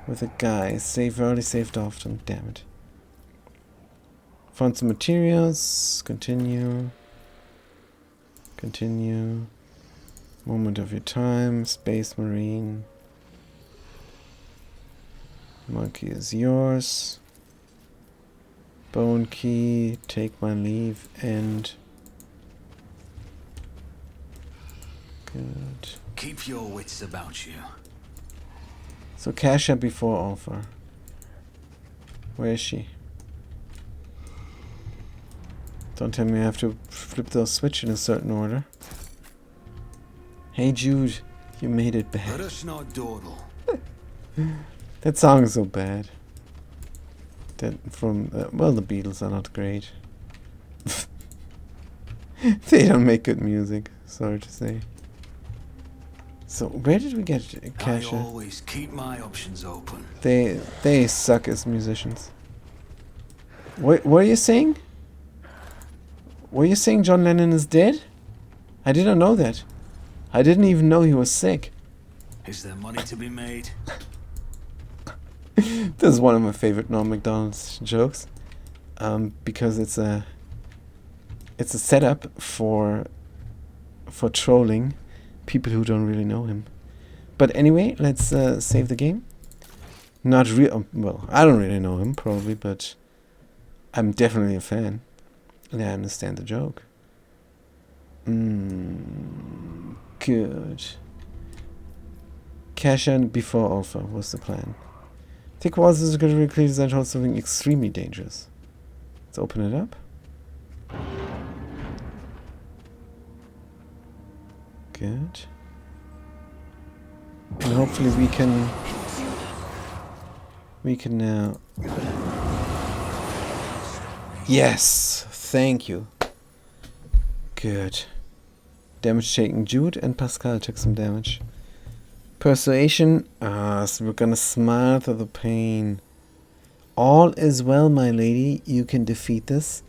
with the guy. Save early, saved often. Damn it. Found some materials. Continue. Continue. Moment of your time. Space Marine. Monkey is yours. Bone key. Take my leave. And good. Keep your wits about you. So Kasha before Ulfa. Where is she? Don't tell me I have to flip those switch in a certain order. Hey Jude, you made it Let bad. us not dawdle. That song is so bad. That from well, the Beatles are not great. They don't make good music. Sorry to say. So where did we get I Kasha? always keep my options open. They suck as musicians. What are you saying? Were you saying John Lennon is dead? I didn't know that. I didn't even know he was sick. Is there money to be made? This is one of my favorite Norm Macdonald's jokes, because it's a setup for trolling people who don't really know him. But anyway, let's save the game. Not real. Well, I don't really know him probably, but I'm definitely a fan, and I understand the joke. Good. Kasha before Ulfa was the plan. Thick walls is going to recreate that hold something extremely dangerous. Let's open it up. Good. And hopefully we can now. Yes, thank you. Good. Damage taken. Jude and Pascal took some damage. Persuasion. So we're gonna smile through the pain. All is well, my lady. You can defeat this.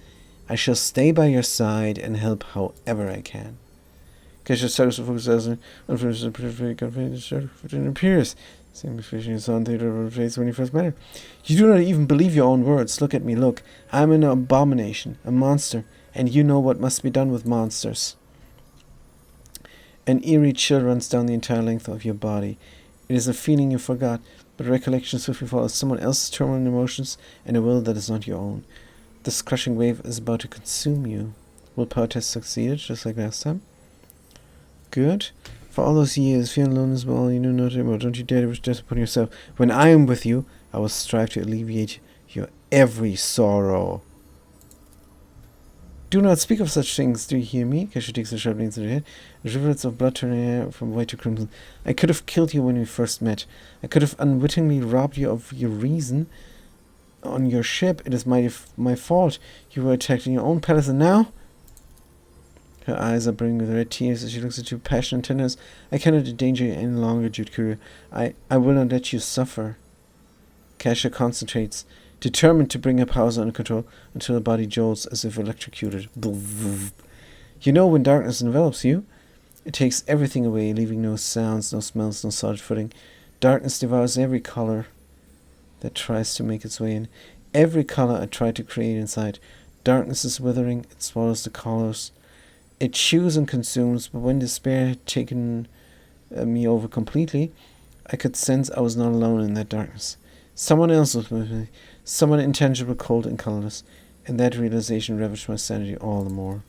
I shall stay by your side and help however I can. Kasha starts to focus as it appears. Same expression you saw in theater face when you first met her. You do not even believe your own words. Look at me, look. I am an abomination, a monster, and you know what must be done with monsters. An eerie chill runs down the entire length of your body. It is a feeling you forgot, but recollection swiftly follows someone else's turbulent emotions and a will that is not your own. This crushing wave is about to consume you. Willpower test succeeded, just like last time. Good. For all those years, feeling alone as well, you know not anymore. Don't you dare to wish death upon yourself. When I am with you, I will strive to alleviate your every sorrow. Do not speak of such things, do you hear me? Kasha takes a sharp glance at her head. Rivulets of blood turn her hair from white to crimson. I could have killed you when we first met. I could have unwittingly robbed you of your reason. On your ship, it is my fault. You were attacked in your own palace, and now? Her eyes are brimming with red tears as she looks at you, passion and tenderness. I cannot endanger you any longer, Jude Courier. I will not let you suffer. Kasha concentrates, determined to bring her powers under control until her body jolts as if electrocuted. You know when darkness envelops you, it takes everything away, leaving no sounds, no smells, no solid footing. Darkness devours every color that tries to make its way in. Every color I tried to create inside. Darkness is withering, it swallows the colors. It chews and consumes, but when despair had taken me over completely, I could sense I was not alone in that darkness. Someone else was with me, someone intangible, cold and colorless, and that realization ravaged my sanity all the more.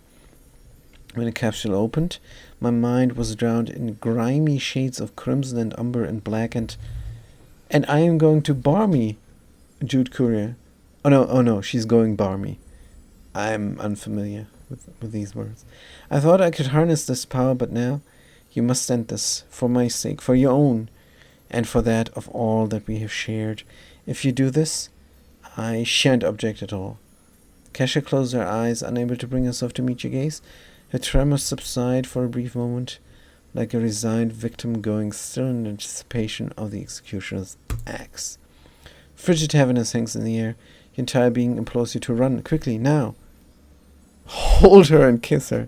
When the capsule opened, my mind was drowned in grimy shades of crimson and umber and black, and I am going to bar me, Jude Courier. Oh no, she's going bar me. I'm unfamiliar with these words. I thought I could harness this power, but now you must end this, for my sake, for your own, and for that of all that we have shared. If you do this, I shan't object at all. Kesha closed her eyes, unable to bring herself to meet your gaze. Her tremors subside for a brief moment, like a resigned victim going still in anticipation of the executioner's axe. Frigid heaviness hangs in the air. Your entire being implores you to run quickly, now. Hold her and kiss her.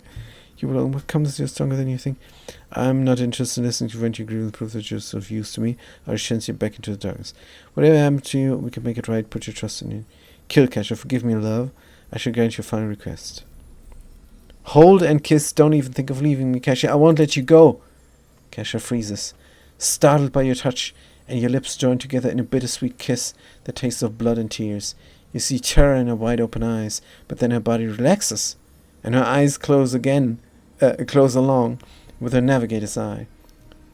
You will overcome this. You're stronger than you think. I'm not interested in listening to prevent you grieving proof that you're so of use to me. I'll send you back into the darkness. Whatever happened to you, we can make it right. Put your trust in you. Kill Kesha. Forgive me, love. I shall grant your final request. Hold and kiss. Don't even think of leaving me, Kesha. I won't let you go. Kesha freezes, startled by your touch, and your lips join together in a bittersweet kiss that tastes of blood and tears. You see terror in her wide-open eyes, but then her body relaxes, and her eyes close along with her navigator's eye.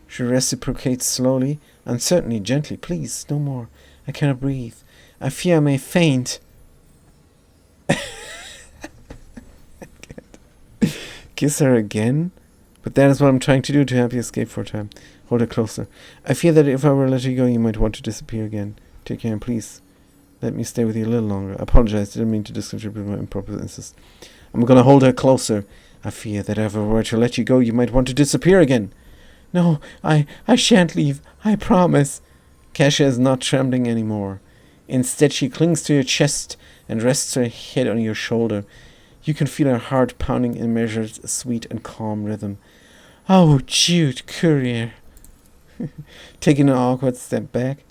She reciprocates slowly, uncertainly, gently. Please, no more. I cannot breathe. I fear I may faint. Kiss her again? But that is what I'm trying to do to help you escape for a time. Hold her closer. I fear that if I were to let you go, you might want to disappear again. Take care and please let me stay with you a little longer. I apologize. Didn't mean to discontribute my improper insist. I'm going to hold her closer. I fear that if I were to let you go, you might want to disappear again. No, I shan't leave. I promise. Kesha is not trembling anymore. Instead, she clings to your chest and rests her head on your shoulder. You can feel her heart pounding in measured, sweet, and calm rhythm. Oh, Jude Courier. Taking an awkward step back,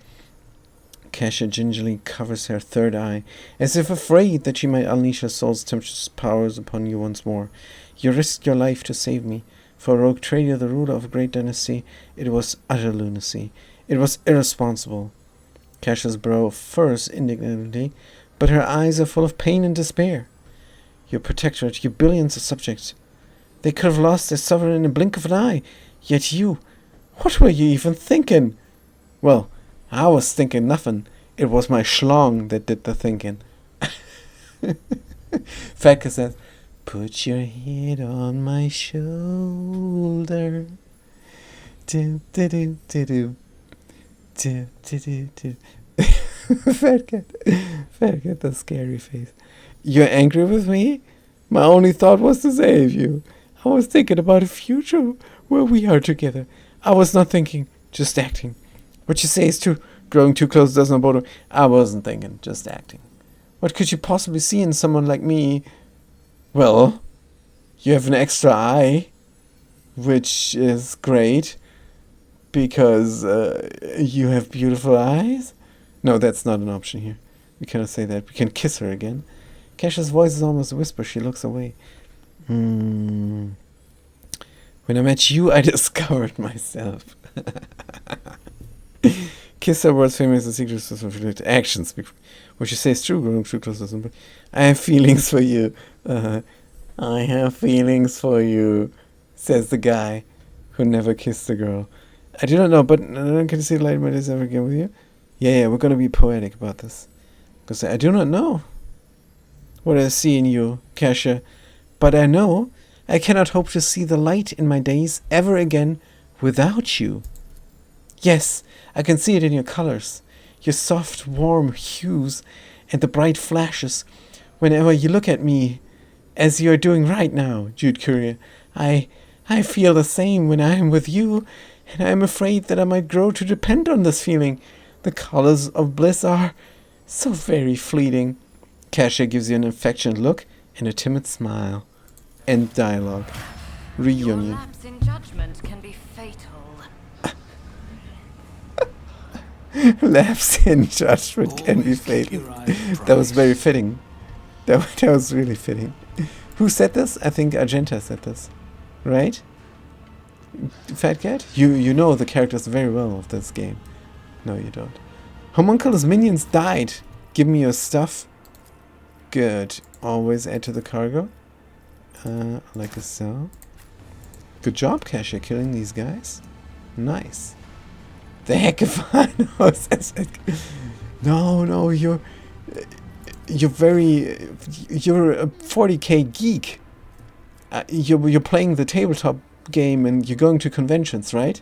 Kesha gingerly covers her third eye, as if afraid that she might unleash her soul's tempestuous powers upon you once more. You risked your life to save me. For a rogue trader, the ruler of a great dynasty, it was utter lunacy. It was irresponsible. Kesha's brow furrows indignantly, but her eyes are full of pain and despair. Your protectorate, your billions of subjects, they could have lost their sovereign in a blink of an eye. Yet you, what were you even thinking? Well, I was thinking nothing. It was my schlong that did the thinking. Fatka says, put your head on my shoulder. Do, do, do, do, do. Do, do, do, do. Fat cat, the scary face. You're angry with me? My only thought was to save you. I was thinking about a future where we are together. I was not thinking, just acting. What you say is true. Growing too close does not bother. I wasn't thinking, just acting. What could you possibly see in someone like me? Well, you have an extra eye, which is great, because you have beautiful eyes. No, that's not an option here. We cannot say that. We can kiss her again. Kesha's voice is almost a whisper. She looks away. When I met you, I discovered myself. Kiss her, words famous and secrets of actions. What you say is true. Growing too close doesn't. But I have feelings for you. I have feelings for you, says the guy who never kissed a girl. I do not know, but can you see the light of my days ever again with you? Yeah, we're going to be poetic about this. Because I do not know what I see in you, Kesha, but I know I cannot hope to see the light in my days ever again without you. Yes, I can see it in your colors, your soft, warm hues, and the bright flashes whenever you look at me, as you are doing right now, Jude Courier. I feel the same when I am with you, and I am afraid that I might grow to depend on this feeling. The colors of bliss are so very fleeting. Kesha gives you an affectionate look and a timid smile. End dialogue. Reunion. Your lapse in judgment can be fatal. Lapse in judgment can be fatal. That was very fitting. That was really fitting. Who said this? I think Argenta said this. Right? Fat Cat? You know the characters very well of this game. No, you don't. Homunculus minions died. Give me your stuff. Good. Always add to the cargo. Like a cell. Good job, Kesha, killing these guys. Nice. The heck if I know. No, you're a 40k geek. You're playing the tabletop game and you're going to conventions, right?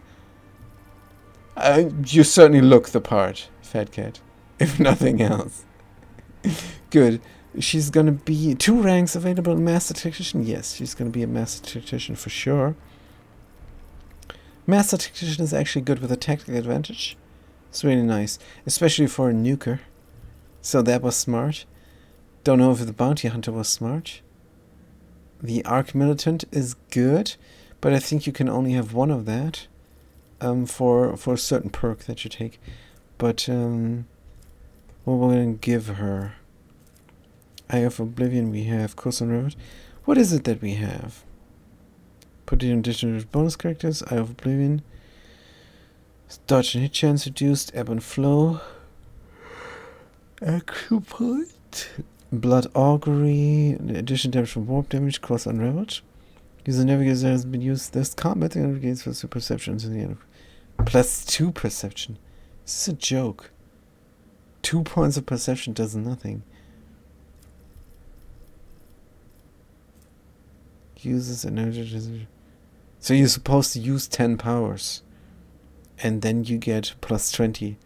You certainly look the part, Fat Cat. If nothing else. Good. She's gonna be 2 ranks available in Master Tactician. Yes, she's gonna be a Master Tactician for sure. Master Tactician is actually good with a tactical advantage. It's really nice, especially for a nuker. So that was smart. Don't know if the Bounty Hunter was smart. The Arc Militant is good, but I think you can only have one of that for a certain perk that you take. But what we're going to give her? Eye of Oblivion we have. Curse on Rivet. What is it that we have? Put in additional bonus characters. Eye of Oblivion. Dodge and hit chance reduced. Ebb and flow. Action point. Blood Augury. Addition damage from warp damage. Cross Unraveled. User navigator has been used this combat and navigates for perception to the end. +2 perception. This is a joke. 2 points of perception does nothing. Uses energy. So you're supposed to use 10 powers. And then you get +20,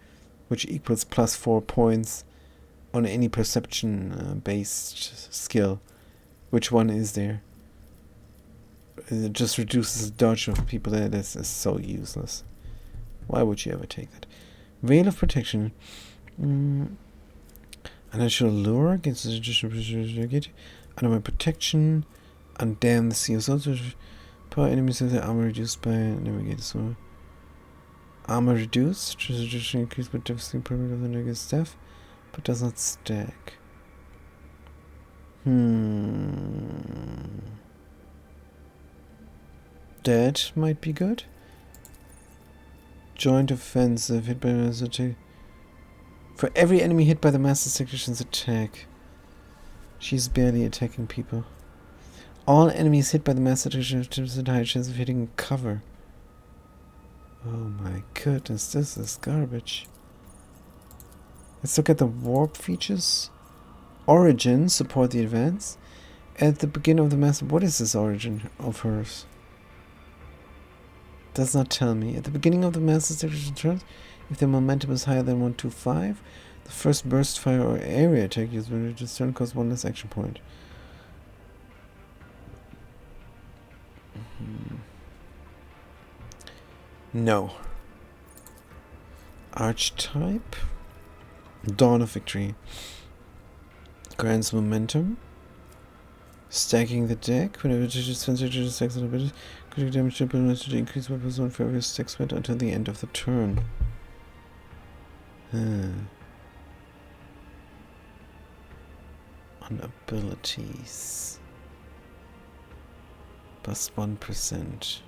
which equals +4 points on any perception based skill. Which one is there? It just reduces the dodge of people. This is so useless. Why would you ever take that? Veil of Protection. Unnatural Lure against the additional under protection. Undam the Sea of Souls. Power enemies have their armor reduced by Navigator. So armor reduced. Traditionally increased by devastating permanent of the negative staff, but does not stack. That might be good. Joint offensive. Hit by the master attack. For every enemy hit by the Master Tactician's attack. She's barely attacking people. All enemies hit by the Master Tactician have a high chance of hitting cover. Oh my goodness, this is garbage. Let's look at the warp features. Origin, support the advance. At the beginning of the Master... What is this origin of hers? Does not tell me. At the beginning of the Master Tactician turn, if the momentum is higher than 125, the first burst fire or area attack used when this turn costs 1 less action point. No. Archetype. Dawn of Victory. Grants momentum. Stacking the deck. Whenever it is sensitive to stacks on ability, critical damage to ability to increase weapon zone for every stack spent until the end of the turn. On abilities. +1%.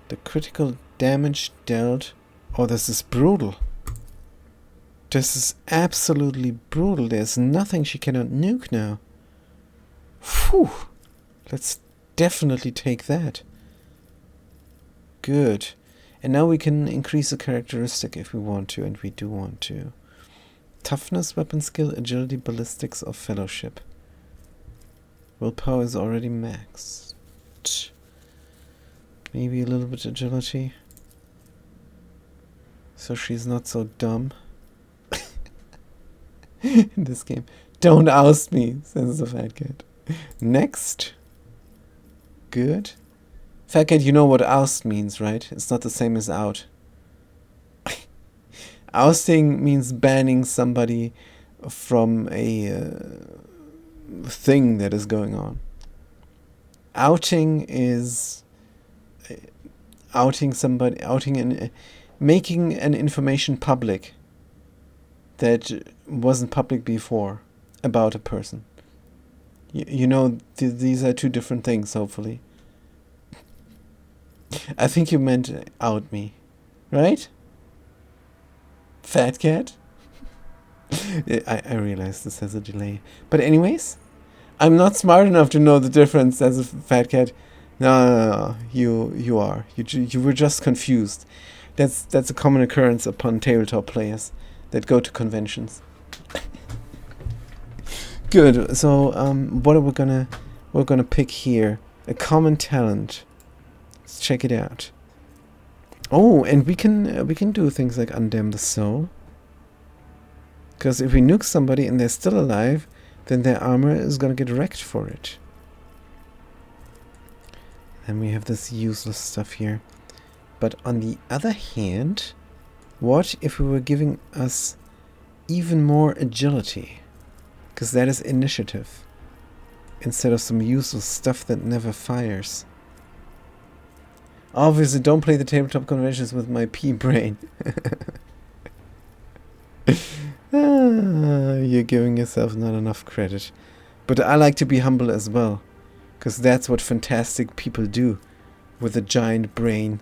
The critical damage dealt. Oh, this is brutal. This is absolutely brutal. There's nothing she cannot nuke now. Phew. Let's definitely take that. Good. And now we can increase a characteristic if we want to, and we do want to. Toughness, weapon skill, agility, ballistics, or fellowship. Willpower is already maxed. Maybe a little bit agility. So she's not so dumb. In this game. Don't oust me, says the fat cat. Next. Good. Fat cat, you know what oust means, right? It's not the same as out. Ousting means banning somebody from a thing that is going on. Outing is outing somebody, making an information public that wasn't public before about a person. You know, these are two different things, hopefully. I think you meant out me, right? Fat cat? I realize this has a delay. But anyways, I'm not smart enough to know the difference as a fat cat. No. You are. You were just confused. That's a common occurrence upon tabletop players that go to conventions. Good. So what are we're gonna pick here? A common talent. Let's check it out. Oh, and we can do things like Undam the Soul. Because if we nuke somebody and they're still alive, then their armor is gonna get wrecked for it. And we have this useless stuff here. But on the other hand, what if we were giving us even more agility? Because that is initiative. Instead of some useless stuff that never fires. Obviously, don't play the tabletop conventions with my pea brain. You're giving yourself not enough credit. But I like to be humble as well. Because that's what fantastic people do. With a giant brain.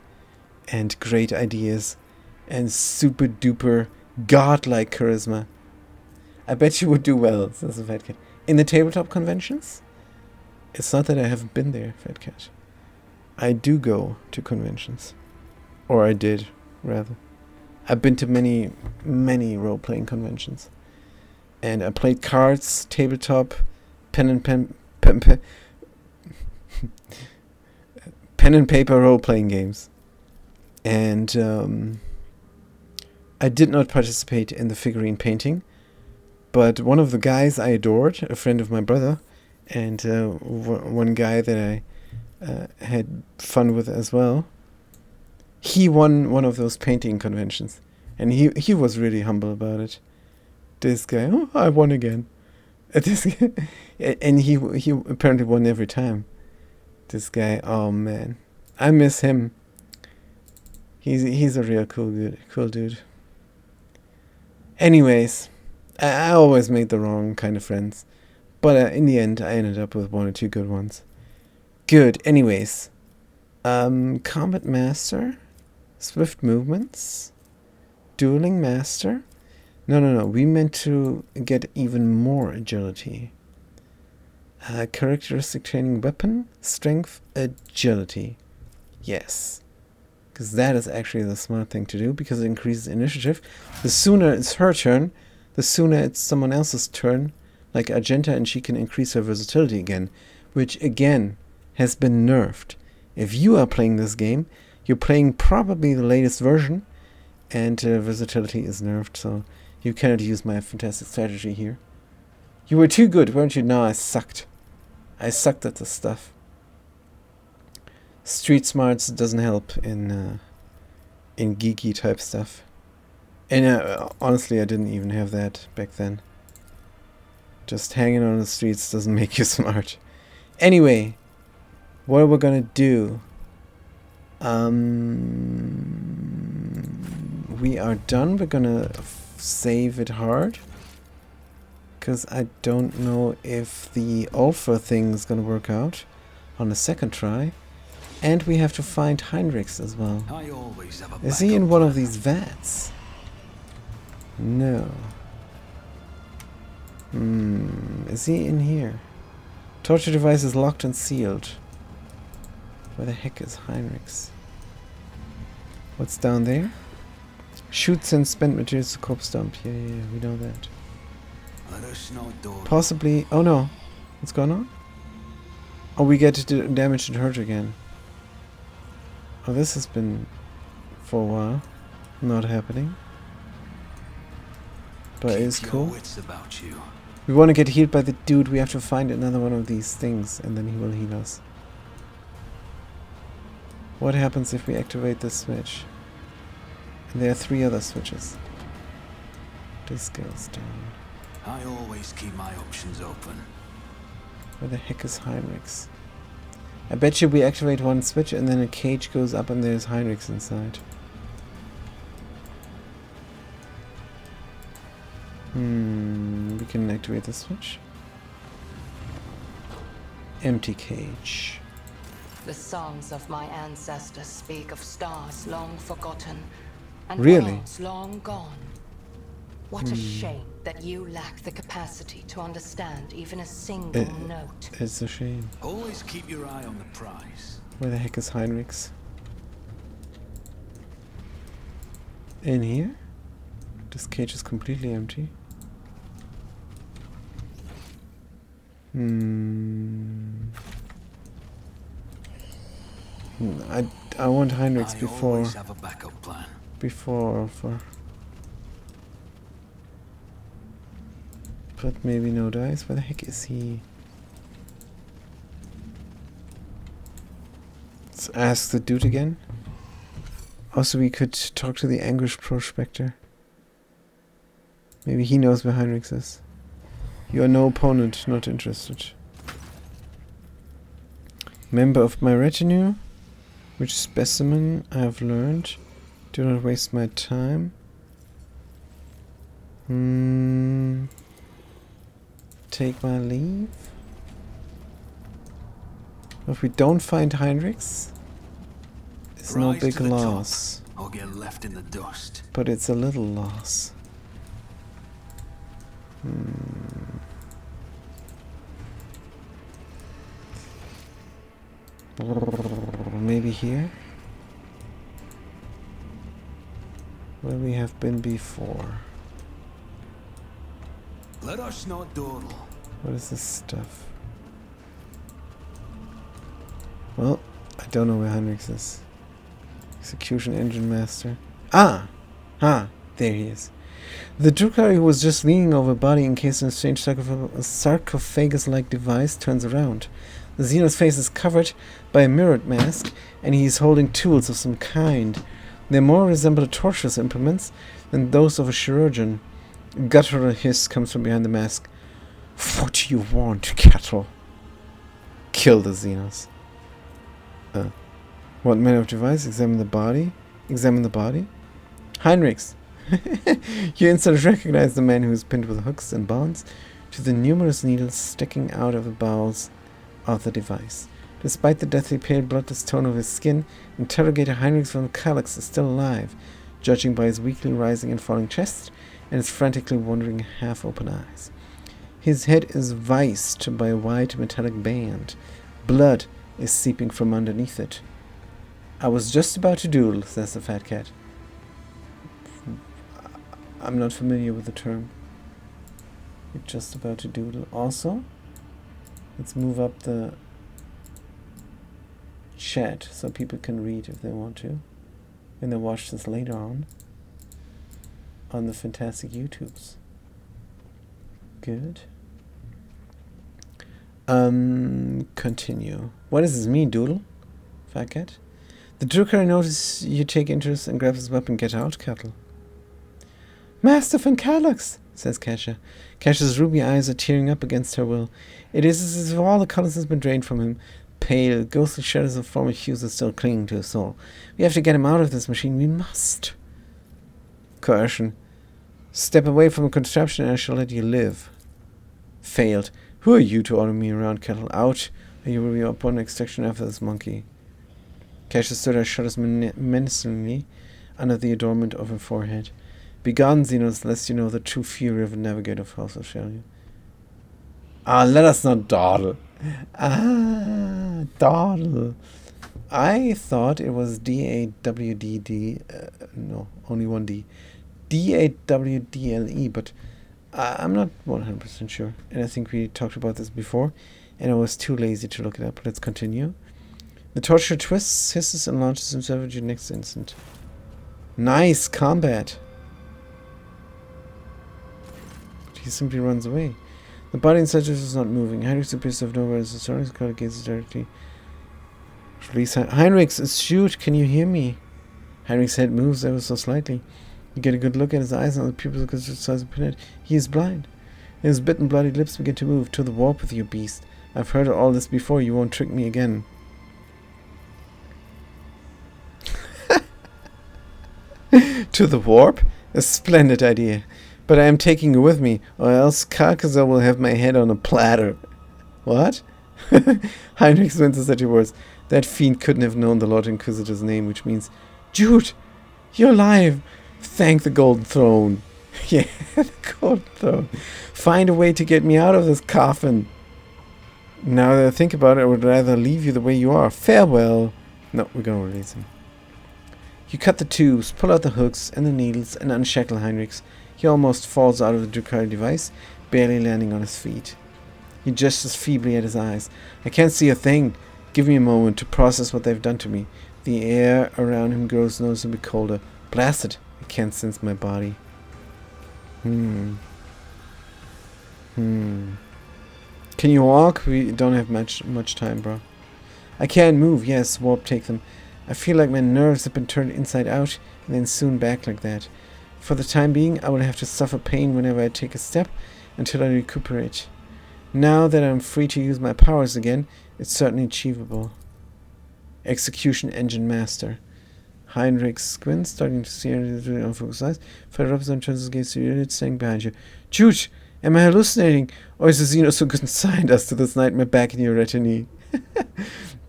And great ideas. And super duper godlike charisma. I bet you would do well, says the Fat Cat. In the tabletop conventions? It's not that I haven't been there, Fat Cat. I do go to conventions. Or I did, rather. I've been to many, many role-playing conventions. And I played cards, tabletop, pen and paper role-playing games. And I did not participate in the figurine painting. But one of the guys I adored, a friend of my brother, and one guy that I had fun with as well, he won one of those painting conventions. And he was really humble about it. This guy, oh, I won again. This guy, and he apparently won every time. This guy, oh man, I miss him. He's a real cool dude. Anyways, I always made the wrong kind of friends. But in the end, I ended up with one or two good ones. Good. Anyways. Combat Master. Swift Movements. Dueling Master. No. We meant to get even more agility. Characteristic training weapon. Strength. Agility. Yes. Because that is actually the smart thing to do. Because it increases initiative. The sooner it's her turn, the sooner it's someone else's turn, like Argenta, and she can increase her versatility again, which again has been nerfed. If you are playing this game, you're playing probably the latest version, and versatility is nerfed, so you cannot use my fantastic strategy here. You were too good, weren't you? No, I sucked. I sucked at this stuff. Street smarts doesn't help in geeky type stuff. And honestly, I didn't even have that back then. Just hanging on the streets doesn't make you smart. Anyway, what are we gonna do? We are done. We're gonna save it hard. Because I don't know if the Ulfa thing is gonna work out on the second try. And we have to find Heinrichs as well. I always have a Is he in backup one of plan. these vats? No. Is he in here? Torture device is locked and sealed. Where the heck is Heinrichs? What's down there? Shoots and spent materials to corpse dump. Yeah, we know that. Let us know, door. Possibly. Oh no. What's going on? Oh, we get to do damage and hurt again. Oh, this has been for a while not happening. But it's Keep cool. your wits about you. We want to get healed by the dude. We have to find another one of these things, and then he will heal us. What happens if we activate this switch? And there are 3 other switches. This goes down. I always keep my options open. Where the heck is Heinrichs? I bet you we activate one switch and then a cage goes up and there's Heinrichs inside. We can activate the switch. Empty cage. The songs of my ancestors speak of stars long forgotten and Really? worlds long gone. What a shame that you lack the capacity to understand even a single note. It's a shame. Always keep your eye on the prize. Where the heck is Heinrichs? In here? This cage is completely empty. I want Heinrichs I before always have a backup plan. Ulfa. But maybe no dice. Where the heck is he? Let's ask the dude again. Also, we could talk to the Anguish Prospector. Maybe he knows where Heinrichs is. You are no opponent, not interested. Member of my retinue. Which specimen I have learned. Do not waste my time. Take my leave. If we don't find Heinrichs, it's no Rise big to the top, loss. or get left in the dust. But it's a little loss. Maybe here? Where we have been before. Let us not dawdle. What is this stuff? Well, I don't know where Heinrichs is. Execution Engine Master. Ah! There he is. The Drukhari who was just leaning over a body encased in a strange sarcophagus-like device turns around. The Xeno's face is covered by a mirrored mask, and he is holding tools of some kind. They more resemble torturous implements than those of a chirurgeon. A guttural hiss comes from behind the mask. What do you want, cattle? Kill the Xenos. What manner of device? Examine the body? Examine the body? Heinrichs! You instantly recognize the man who is pinned with hooks and bonds to the numerous needles sticking out of the bowels of the device. Despite the deathly pale bloodless tone of his skin, interrogator Heinrichs von Kallax is still alive, judging by his weakly rising and falling chest and his frantically wandering half-open eyes. His head is viced by a white metallic band. Blood is seeping from underneath it. I was just about to duel, says the fat cat. I'm not familiar with the term. You're just about to doodle. Also, let's move up the chat so people can read if they want to. When they watch this later on the fantastic YouTubes. Good. Continue. What does this mean, Doodle? Fat cat? The Drukhari notices you take interest and grabs his weapon. Get out, cattle. Master von Kallax, says Kesha. Kesha's ruby eyes are tearing up against her will. It is as if all the colors has been drained from him. Pale, ghostly shadows of former hues are still clinging to his soul. We have to get him out of this machine. We must. Coercion. Step away from a contraption and I shall let you live. Failed. Who are you to order me around, cattle? Out, or you will be upon extraction after this monkey. Kesha stood her shudders menacingly under the adornment of her forehead. Begone, Xenos, lest you know the true fury of a navigator of House of Shelley. Let us not dawdle. Dawdle. I thought it was D-A-W-D-D. No, only one D. D-A-W-D-L-E, but I'm not 100% sure. And I think we talked about this before, and I was too lazy to look it up. Let's continue. The torture twists, hisses, and launches himself at you next instant. Nice combat. He simply runs away. The body inside is not moving. Heinrichs appears to have nowhere as the Sonic's color gazes directly. Release Heinrichs, shoot! Can you hear me? Heinrichs' head moves ever so slightly. You get a good look at his eyes, and the pupils look at the size of a pinhead. He is blind. His bitten, bloody lips begin to move. To the warp with you, beast. I've heard all this before. You won't trick me again. To the warp? A splendid idea. But I am taking you with me, or else Carcassar will have my head on a platter. What? Heinrich winces at your words. That fiend couldn't have known the Lord Inquisitor's name, which means, Jude, you're alive. Thank the Golden Throne. Yeah, the Golden Throne. Find a way to get me out of this coffin. Now that I think about it, I would rather leave you the way you are. Farewell. No, we're gonna release him. You cut the tubes, pull out the hooks and the needles, and unshackle Heinrichs. He almost falls out of the Drukhari device, barely landing on his feet. He gestures feebly at his eyes. I can't see a thing. Give me a moment to process what they've done to me. The air around him grows noticeably colder. Blast it. I can't sense my body. Can you walk? We don't have much time, bro. I can't move. Yes, warp take them. I feel like my nerves have been turned inside out and then soon back like that. For the time being, I will have to suffer pain whenever I take a step until I recuperate. Now that I'm free to use my powers again, it's certainly achievable. Execution Engine Master. Heinrich squints, starting to see the unfocused eyes. Fire up and turns against the unit standing behind you. Jude, am I hallucinating? Or is the Xeno so consigned as to this nightmare back in your retinue?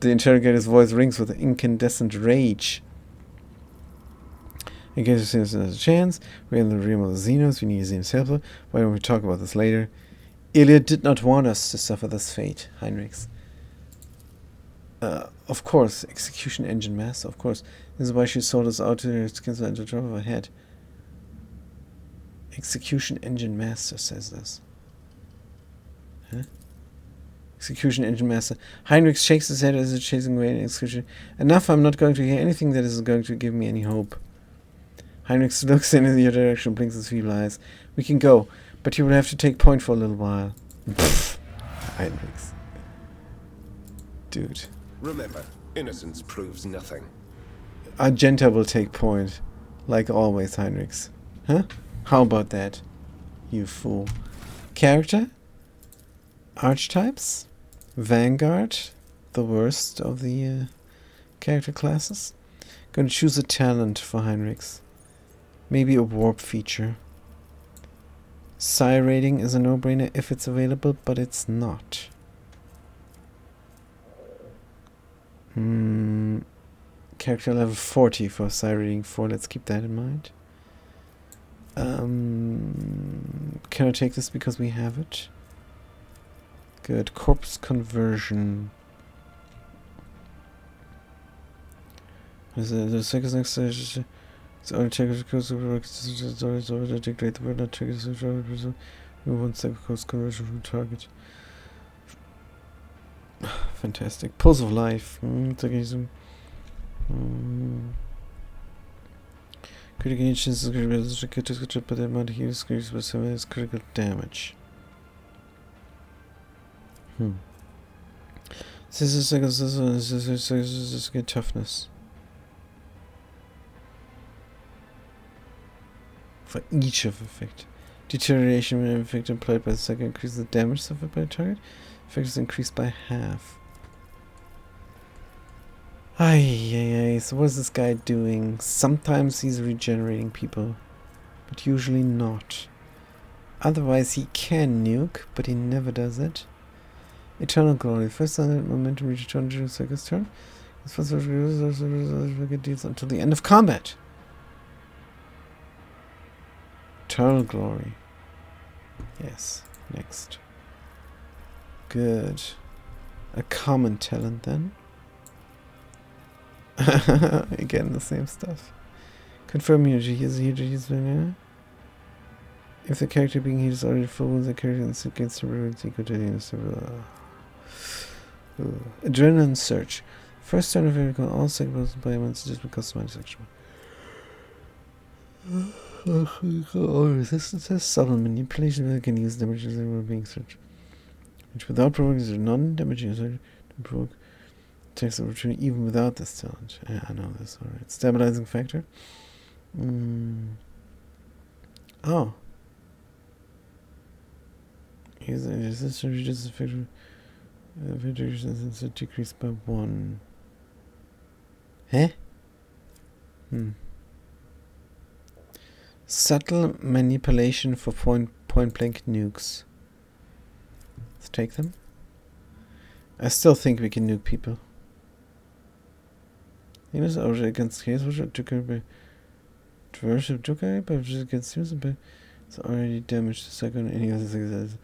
The interrogator's voice rings with incandescent rage. In case there's a chance, we're in the realm of the Xenos, we need Xenos help. Why don't we talk about this later? Iliad did not want us to suffer this fate, Heinrichs. Of course, Execution Engine Master, of course. This is why she sold us out to her skins at the drop of her head. Execution Engine Master says this. Huh? Execution Engine Master. Heinrich shakes his head as if chasing away an execution. Enough, I'm not going to hear anything that is going to give me any hope. Heinrich looks in your direction, blinks his feeble eyes. We can go, but you will have to take point for a little while. Heinrichs. Dude. Remember, innocence proves nothing. Argenta will take point. Like always, Heinrichs. Huh? How about that? You fool. Character? Archetypes? Vanguard? The worst of the character classes? Gonna choose a talent for Heinrichs. Maybe a warp feature. Psi rating is a no-brainer if it's available, but it's not. Character level 40 for Psi rating 4. Let's keep that in mind. Can I take this because we have it? Good. Corpse conversion. The second next stage. It's only checkers codes it's always over to degrade the word not checkers remove one second codes conversion from target. Fantastic. Pulse of life. Critical chances but the amount of healing screens with some is critical damage. This is good toughness. For each of effect. Deterioration when effect applied by the second increases the damage suffered by the target. Effect is increased by half. So what is this guy doing? Sometimes he's regenerating people, but usually not. Otherwise he can nuke, but he never does it. Eternal Glory. First on that momentum reaches 200 seconds turn. This first deals until the end of combat. Eternal Glory. Yes. Next. Good. A common talent then. Again, the same stuff. Confirm immunity. He is here to use if the character being healed is already full with the character and against the ruins equal to the Adrenaline Surge. First turn of vehicle, all segments by events just because of my section. Resistance, subtle manipulation that can use damage as they were being searched. Which without provoking non-damaging to provoke takes the opportunity even without this talent. Yeah, I know this, alright. Stabilizing factor. Oh. Use resistance reduces factor resistance decreased by 1. Huh? Subtle manipulation for point blank nukes. Let's take them. I still think we can nuke people. Units already against case which took by traverse of Jokai, but just against humans, but it's already damaged the second any other things.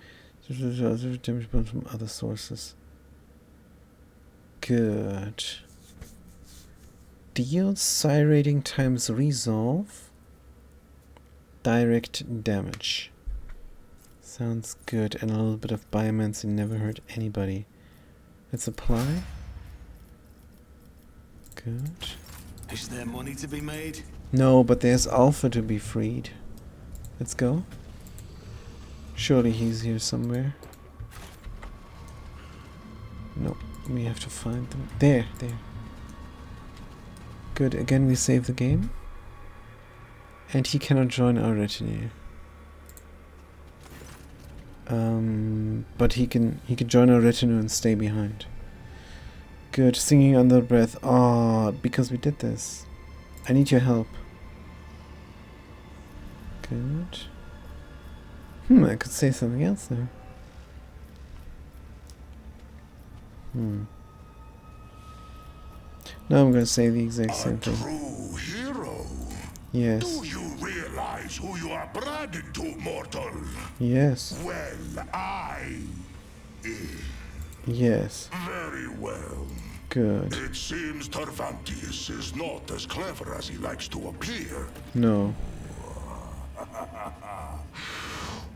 Damage bombs from other sources. Good. Deal psi rating times resolve. Direct damage. Sounds good. And a little bit of biomancy never hurt anybody. Let's apply. Good. Is there money to be made? No, but there's Alpha to be freed. Let's go. Surely he's here somewhere. No, we have to find them. There. Good, again we save the game. And he cannot join our retinue. But he can join our retinue and stay behind. Good, singing under breath. Ah, because we did this. I need your help. Good. I could say something else there. Now I'm gonna say the exact same thing. True hero. Yes. Do you realize who you are bragging to, mortal? Yes. Well, I... Yes. Very well. Good. It seems Tervantius is not as clever as he likes to appear. No.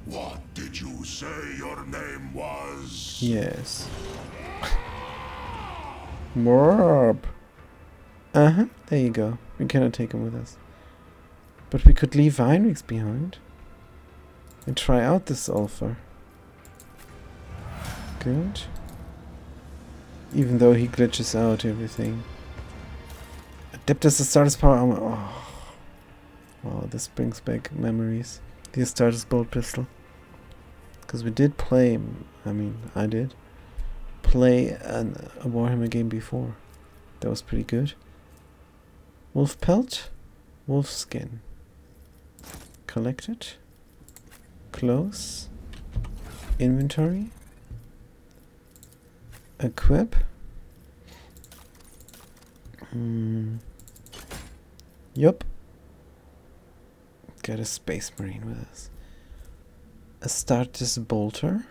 What did you say your name was? Yes. Morb. There you go. We cannot take him with us. But we could leave Heinrichs behind. And try out this Ulfar. Good. Even though he glitches out everything. Adeptus Astartes power armor. Oh. Wow, this brings back memories. The Astartes bolt pistol. Because we did play, I did play a Warhammer game before. That was pretty good. Wolf pelt, wolf skin. Collect it. Close. Inventory. Equip. Yup. Got a Space Marine with us. Astartes bolter.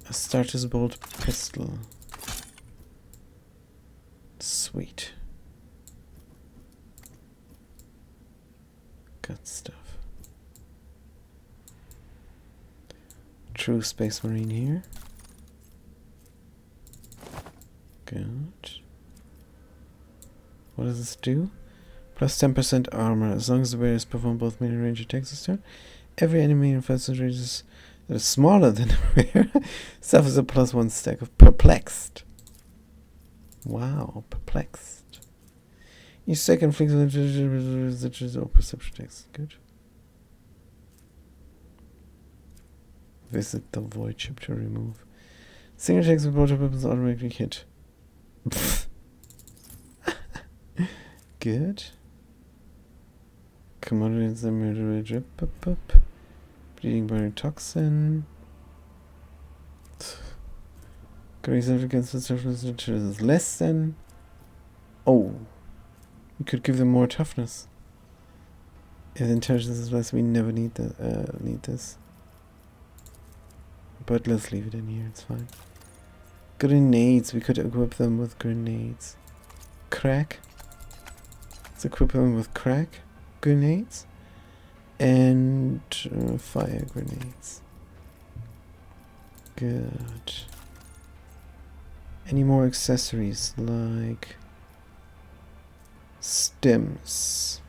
Astartes bolt pistol. Sweet. Good stuff. True Space Marine here. Good. What does this do? Plus 10% armor. As long as the warriors perform both melee range attacks this turn, every enemy in infested ranges that is smaller than the warrior suffers a +1 stack of perplexed. Wow, perplexed. Each second inflicts or perception checks. Good. Visit the void chip to remove. Single attacks with mortar weapons automatically hit. Good. Commodities and murder drip. Bleeding burning toxin. Result against the surface is less than. Oh. We could give them more toughness. If intelligence is less, we never need this. But let's leave it in here, it's fine. Grenades, we could equip them with grenades. Crack. Let's equip them with crack grenades. And fire grenades. Good. Any more accessories like stems?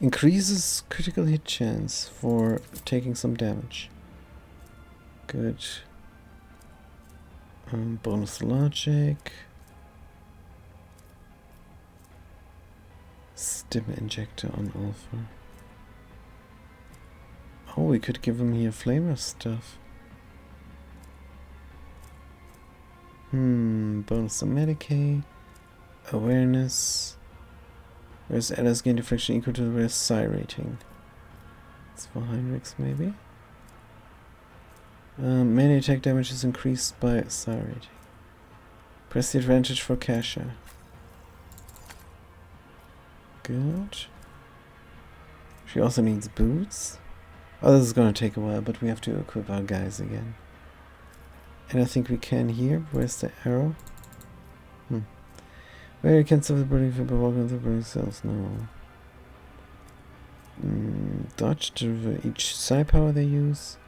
Increases critical hit chance for taking some damage. Good. Bonus logic. Stim injector on Alpha. Oh, we could give him here flamer stuff. Bonus to Medicaid. Awareness. Whereas allies gain deflection equal to the rest psi rating. It's for Heinrichs, maybe. Melee attack damage is increased by psi rating. Press the advantage for Kasha. Good. She also needs boots. Oh, this is gonna take a while, but we have to equip our guys again. And I think we can here. Where's the arrow? Where you can stop the burning for walking the burning cells? No. Dodge to each psi power they use.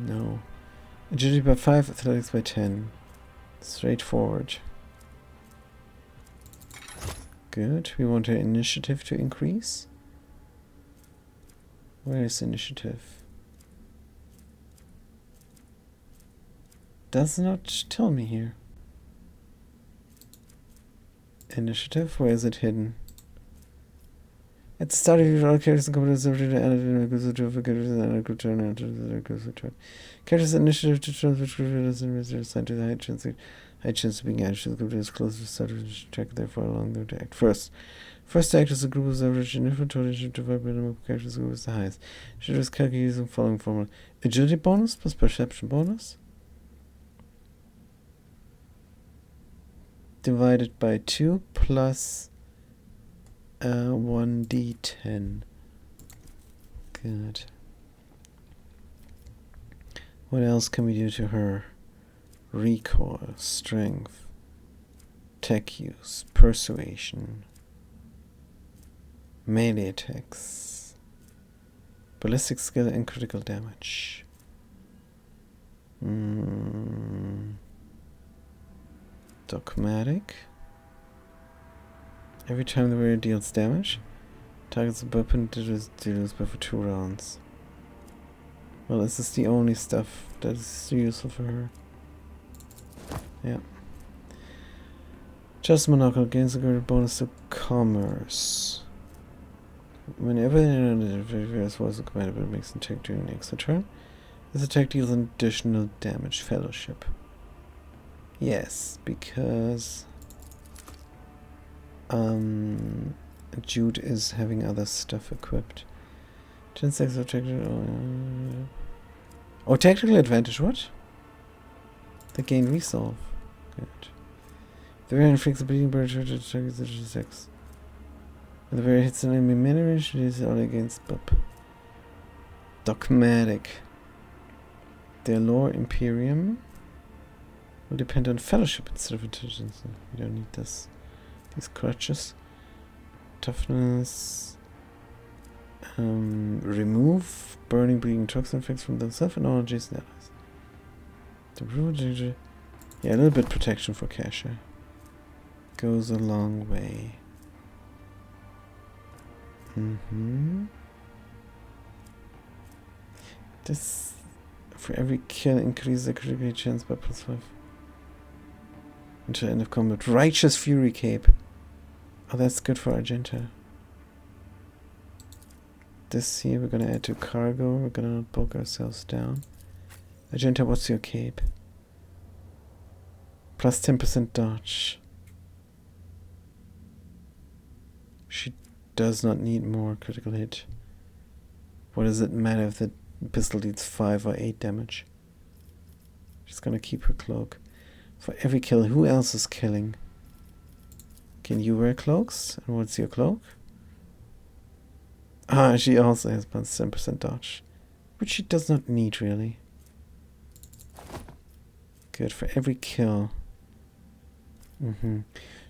No. Agility by 5, athletics by 10. Straightforward. Good. We want our initiative to increase. Where is initiative? Does not tell me here. Initiative, where is it hidden? At the start of your all characters and computers characters initiative to transfer criminals and reserve assigned to the high chance of being added to the computer is close to the start of the track, therefore along their act. First to act as a group is average and different total divide by the number of characters group is the highest. Should just calculate using the following formula. Agility bonus plus perception bonus divided by 2 plus 1d10. Good. What else can we do to her? Recoil, strength, tech use, persuasion, melee attacks, ballistic skill and critical damage. Dogmatic. Every time the warrior deals damage, targets a weapon deals by for 2 rounds. Well, this is the only stuff that is useful for her. Yeah. Just Monocle gains a greater bonus to commerce. Whenever the various was a commander but makes an attack during the next turn, this attack deals an additional damage. Fellowship. Yes, because Jude is having other stuff equipped. 10 seconds of technical. Oh, tactical advantage. What? They gain resolve. Good. The variant inflicts a bleeding burn to target 6. When the variant hits an enemy melee range, it is only against Bup. Dogmatic. Their lore Imperium will depend on fellowship instead of intelligence. We don't need this. These crutches. Toughness. Remove burning bleeding toxin effects from themselves and all adjacent allies. Yeah, a little bit protection for Kasha. Goes a long way. This for every kill increases the critical hit chance by +5 until end of combat. Righteous Fury Cape. Oh, that's good for Argenta. This here we're gonna add to cargo. We're gonna not bulk ourselves down. Argenta, what's your cape? Plus 10% dodge. She does not need more critical hit. What does it matter if the pistol deals 5 or 8 damage? She's gonna keep her cloak. For every kill, who else is killing? Can you wear cloaks? And what's your cloak? Ah, she also has plus 10% dodge. Which she does not need, really. Good, for every kill.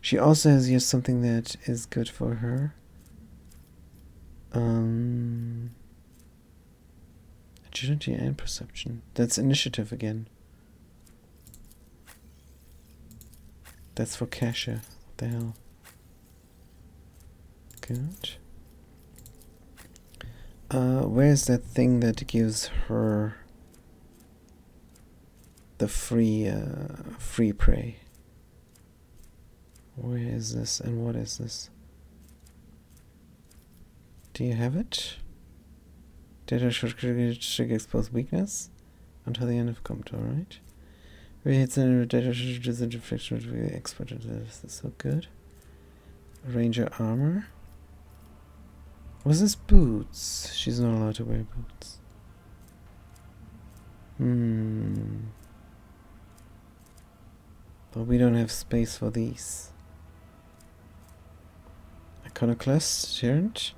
She also has here something that is good for her. Agility and perception. That's initiative again. That's for Kasha. What the hell? Good. Where's that thing that gives her the free prey? Where is this and what is this? Do you have it? Data should trigger exposed weakness until the end of combat, alright? Where hits and data should reduce the deflection with the expert. This is so good. Ranger armor. Was this boots? She's not allowed to wear boots. But we don't have space for these. Iconoclast, Gerent.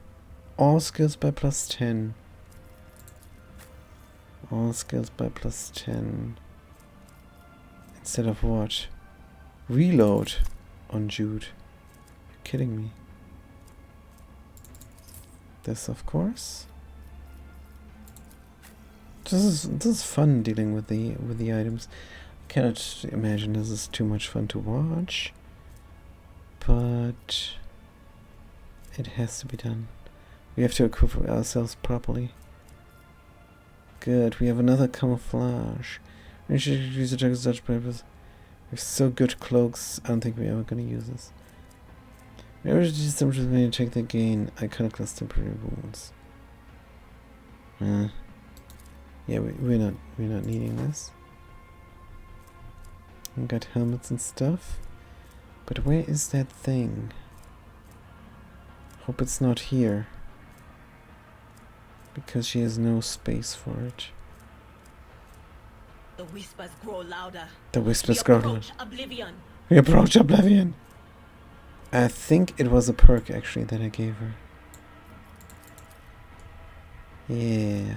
All skills by plus 10. All skills by plus 10. Instead of what? Reload on Jude. You're kidding me. This, of course. This is fun dealing with the items. I cannot imagine this is too much fun to watch. But It has to be done. We have to equip ourselves properly. Good. We have another camouflage. We should use the Dragon's Dodge purpose. We have so good cloaks. I don't think we're ever going to use this. We ever do something to check the gain iconoclast temporary wounds. Yeah, we're not needing this. We got helmets and stuff. But where is that thing? Hope it's not here. Because she has no space for it. The whispers grow louder. The whispers We grow louder. approach Oblivion. We approach Oblivion. I think it was a perk actually that I gave her. Yeah.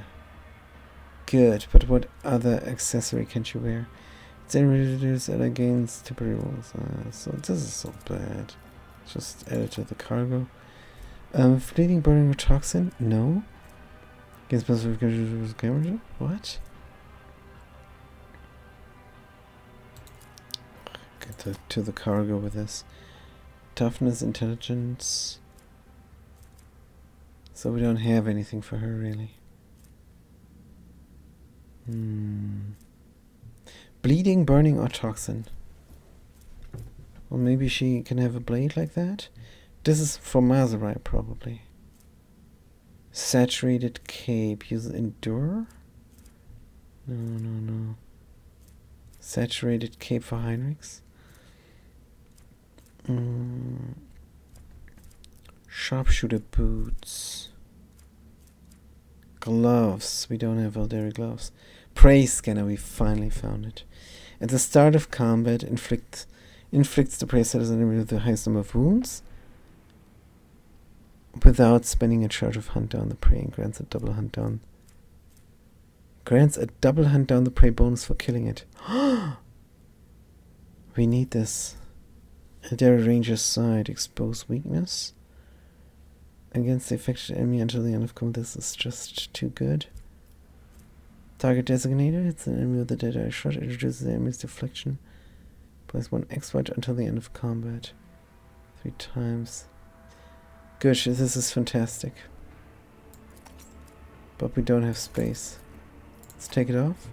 Good, but what other accessory can she wear? It's reduce and against temporary walls. So this is so bad. Just add it to the cargo. Fleeting burning with toxin? No. Against specific camera? What? Get to the cargo with this. Toughness, intelligence. So we don't have anything for her really. Bleeding, burning, or toxin. Well, maybe she can have a blade like that. This is for Maserite probably. Saturated cape. Use endure? No. Saturated cape for Heinrichs. Sharpshooter boots. Gloves. We don't have Aldari gloves. Prey scanner. We finally found it. At the start of combat, inflicts the prey status enemy with the highest number of wounds without spending a charge of hunt down the prey, and grants a double hunt down. Grants a double hunt down the prey bonus for killing it. We need this. Aldari Ranger's side. Expose weakness against the affected enemy until the end of combat. This is just too good. Target designated. It's an enemy with a dead-eye shot. It reduces the enemy's deflection. Place 1 exploit until the end of combat. 3 times. Good, this is fantastic. But we don't have space. Let's take it off.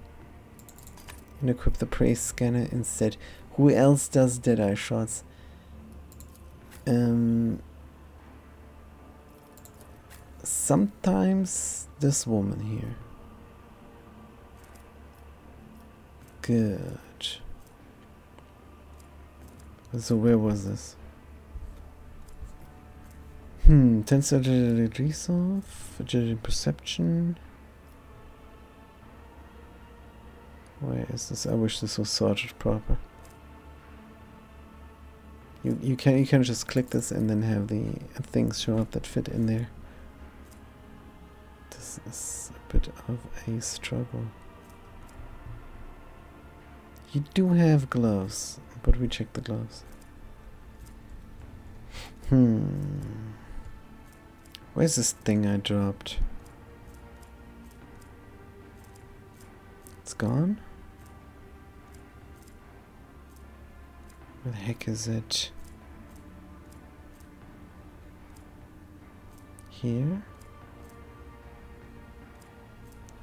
And equip the prey scanner instead. Who else does dead-eye shots? Sometimes this woman here. Good. So where was this? 10 agility resolve, agility perception. Where is this? I wish this was sorted proper. You can just click this and then have the things show up that fit in there. This is a bit of a struggle. You do have gloves, but we check the gloves. Where's this thing I dropped? It's gone? Where the heck is it? Here?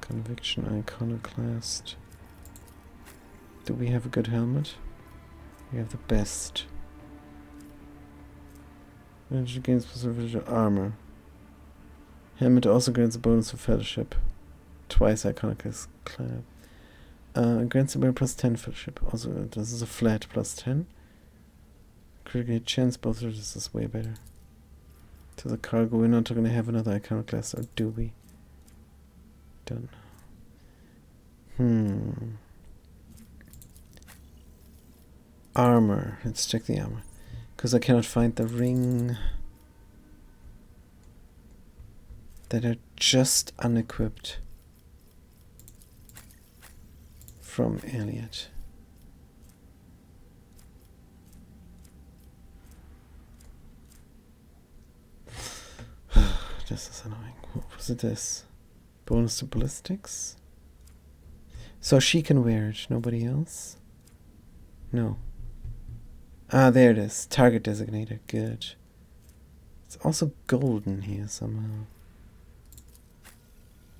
Conviction iconoclast. Do we have a good helmet? We have the best. Energy gains specific armor. Helmet also grants a bonus for fellowship. Twice iconoclast clap. Grants a plus 10 fellowship. Also, this is a flat plus 10. Critical hit chance, both of this is way better. To the cargo, we're not going to have another iconoclast, or do we? Don't know. Armor. Let's check the armor. Because I cannot find the ring. That are just unequipped. From Elliot. This is annoying. What was it this? Bonus to ballistics? So she can wear it, nobody else? No. Ah, there it is. Target designator. Good. It's also golden here somehow.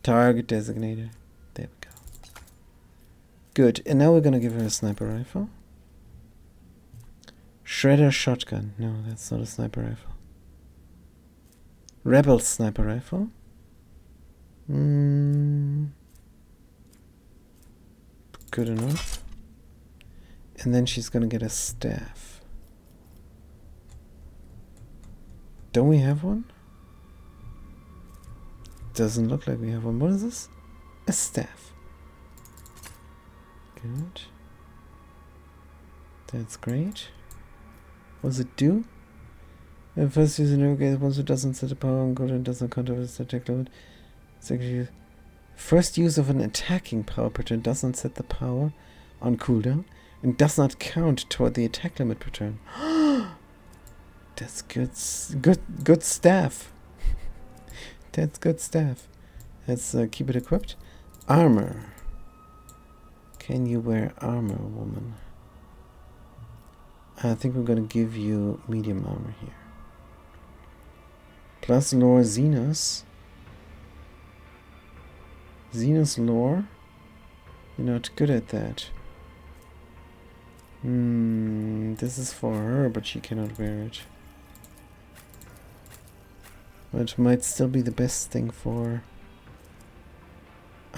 Target designator. There we go. Good. And now we're gonna give her a sniper rifle. Shredder shotgun. No, that's not a sniper rifle. Rebel sniper rifle. Good enough. And then she's gonna get a staff. Don't we have one? Doesn't look like we have one. What is this? A staff. Good. That's great. What does it do? First use an irrigator once it doesn't set the power on good and doesn't counter with the attack limit. Second, first use of an attacking power per turn does not set the power on cooldown and does not count toward the attack limit per turn. That's good staff. That's good staff. Let's keep it equipped. Armor. Can you wear armor, woman? I think we're gonna give you medium armor here. Plus lore Xenos. Xenos lore. You're not good at that. This is for her, but she cannot wear it. Which might still be the best thing for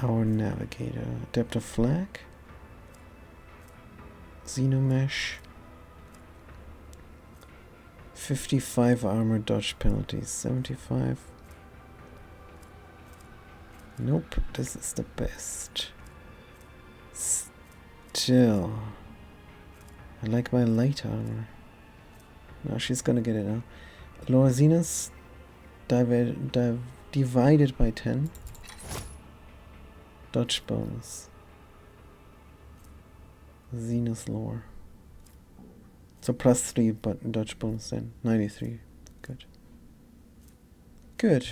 our navigator. Adapter flag. Xenomesh. 55 armor dodge penalties. 75. Nope, this is the best. Still. I like my light armor. Now she's gonna get it now. Lower Xenos divided by 10. Dodge bonus. Xenos lore. So plus 3 but dodge bonus then. 93. Good. Good.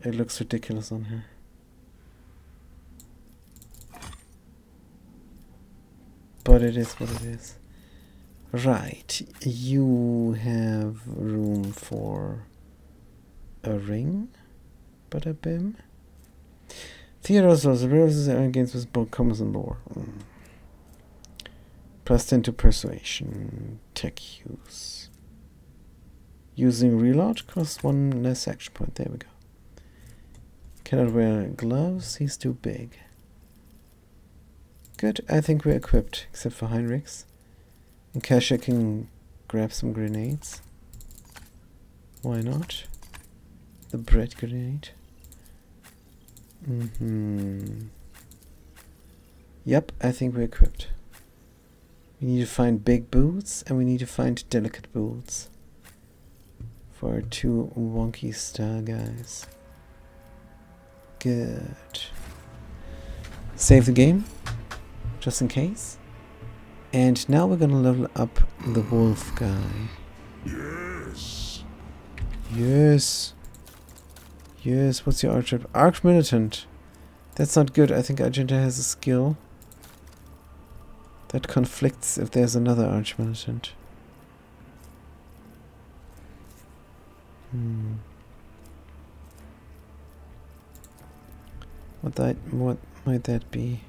It looks ridiculous on her. But it is what it is. Right. You have room for a ring? Bada bim. Theodorus was roses against with both commas and lore. Plus 10 to persuasion. Tech use. Using reload costs 1 less action point. There we go. Cannot wear gloves. He's too big. Good. I think we're equipped, except for Heinrichs. And Kasha can grab some grenades. Why not? The bread grenade. Yep, I think we're equipped. We need to find big boots, and we need to find delicate boots. For our 2 wonky star guys. Good. Save the game, just in case. And now we're gonna level up the wolf guy. Yes. Yes. Yes, what's your archer? Arch militant. That's not good. I think Argenta has a skill that conflicts if there's another arch militant. What might that be?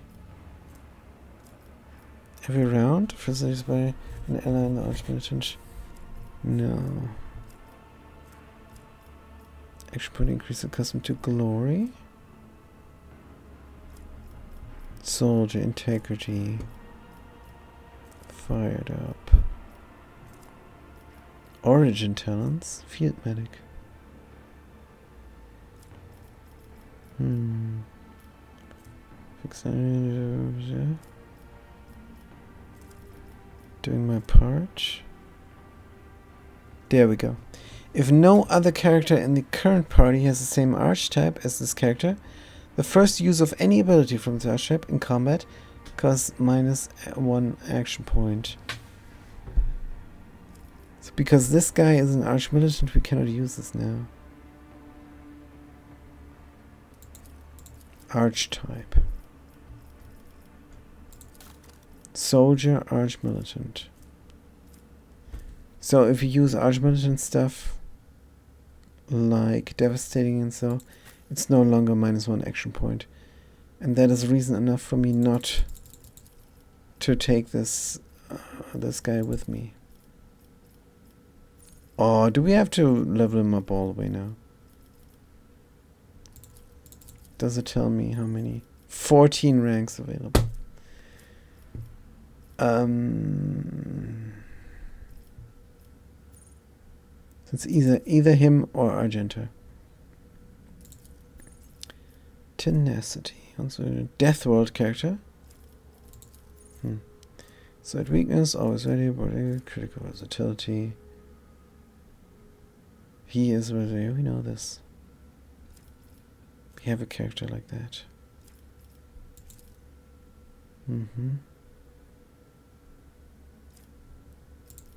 Every round, facilitated by an ally in the arch militant. No. Action point increase accustomed to glory. Soldier integrity. Fired up. Origin talents. Field medic. Doing my part. There we go. If no other character in the current party has the same archetype as this character, the first use of any ability from the archetype in combat costs -1 action point. So because this guy is an arch militant, we cannot use this now. Archetype. Soldier, arch militant. So if you use Archmage and stuff, like Devastating and so, it's no longer -1 action point. And that is reason enough for me not to take this guy with me. Oh, do we have to level him up all the way now? Does it tell me how many? 14 ranks available. It's either him or Argenta. Tenacity. Also a Death World character. Slight weakness, always ready, body, critical versatility. He is ready, we know this. We have a character like that.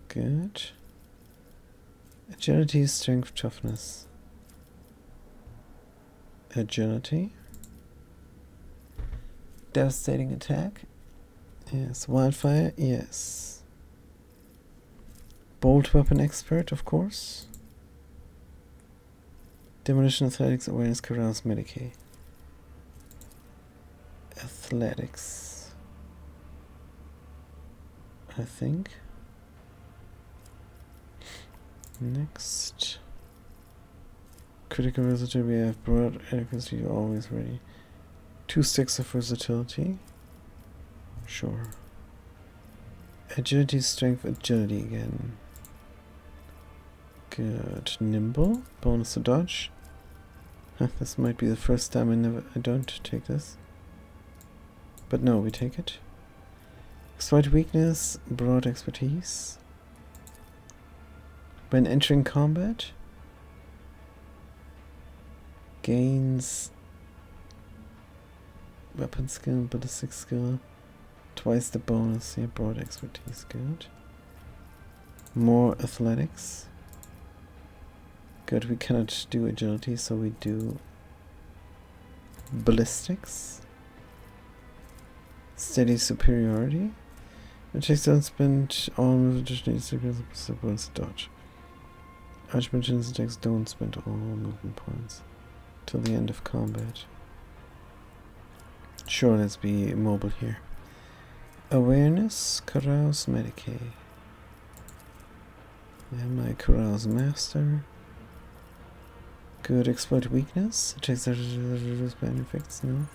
Good. Agility, strength, toughness. Agility. Devastating attack. Yes. Wildfire. Yes. Bolt weapon expert, of course. Demolition, athletics, awareness, carouse, Medicae. Athletics. I think. Next. Critical versatility, we have broad adequacy, always ready. 2 sticks of versatility. Sure. Agility, strength, agility again. Good. Nimble. Bonus to dodge. This might be the first time I don't take this. But no, we take it. Slight weakness, broad expertise. When entering combat, gains weapon skill, ballistic skill, twice the bonus. Yeah, broad expertise, good. More athletics. Good, we cannot do agility, so we do ballistics. Steady superiority. Attacks don't spend all additional bonus dodge. Archmage's attacks don't spend all movement points till the end of combat. Sure, let's be mobile here. Awareness, carouse, Medicae. And my carouse master. Good, exploit weakness. Attacks that reduce bad effects, no.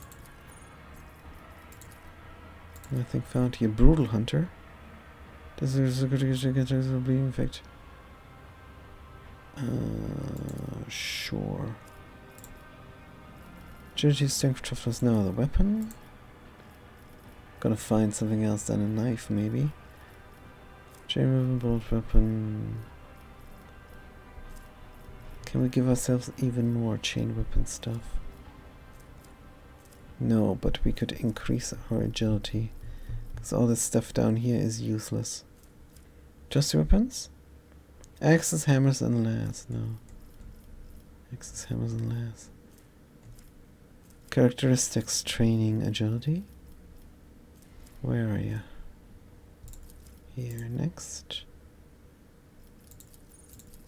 Nothing found here. Brutal hunter. Does there's a good bleeding effect? Sure. Agility, strength, toughness. Now the weapon. Gonna find something else than a knife, maybe. Chain weapon, bolt weapon. Can we give ourselves even more chain weapon stuff? No, but we could increase our agility. Because all this stuff down here is useless. Just weapons? Axes, hammers, and laths. No. Axes, hammers, and laths. Characteristics, training, agility. Where are you? Here, next.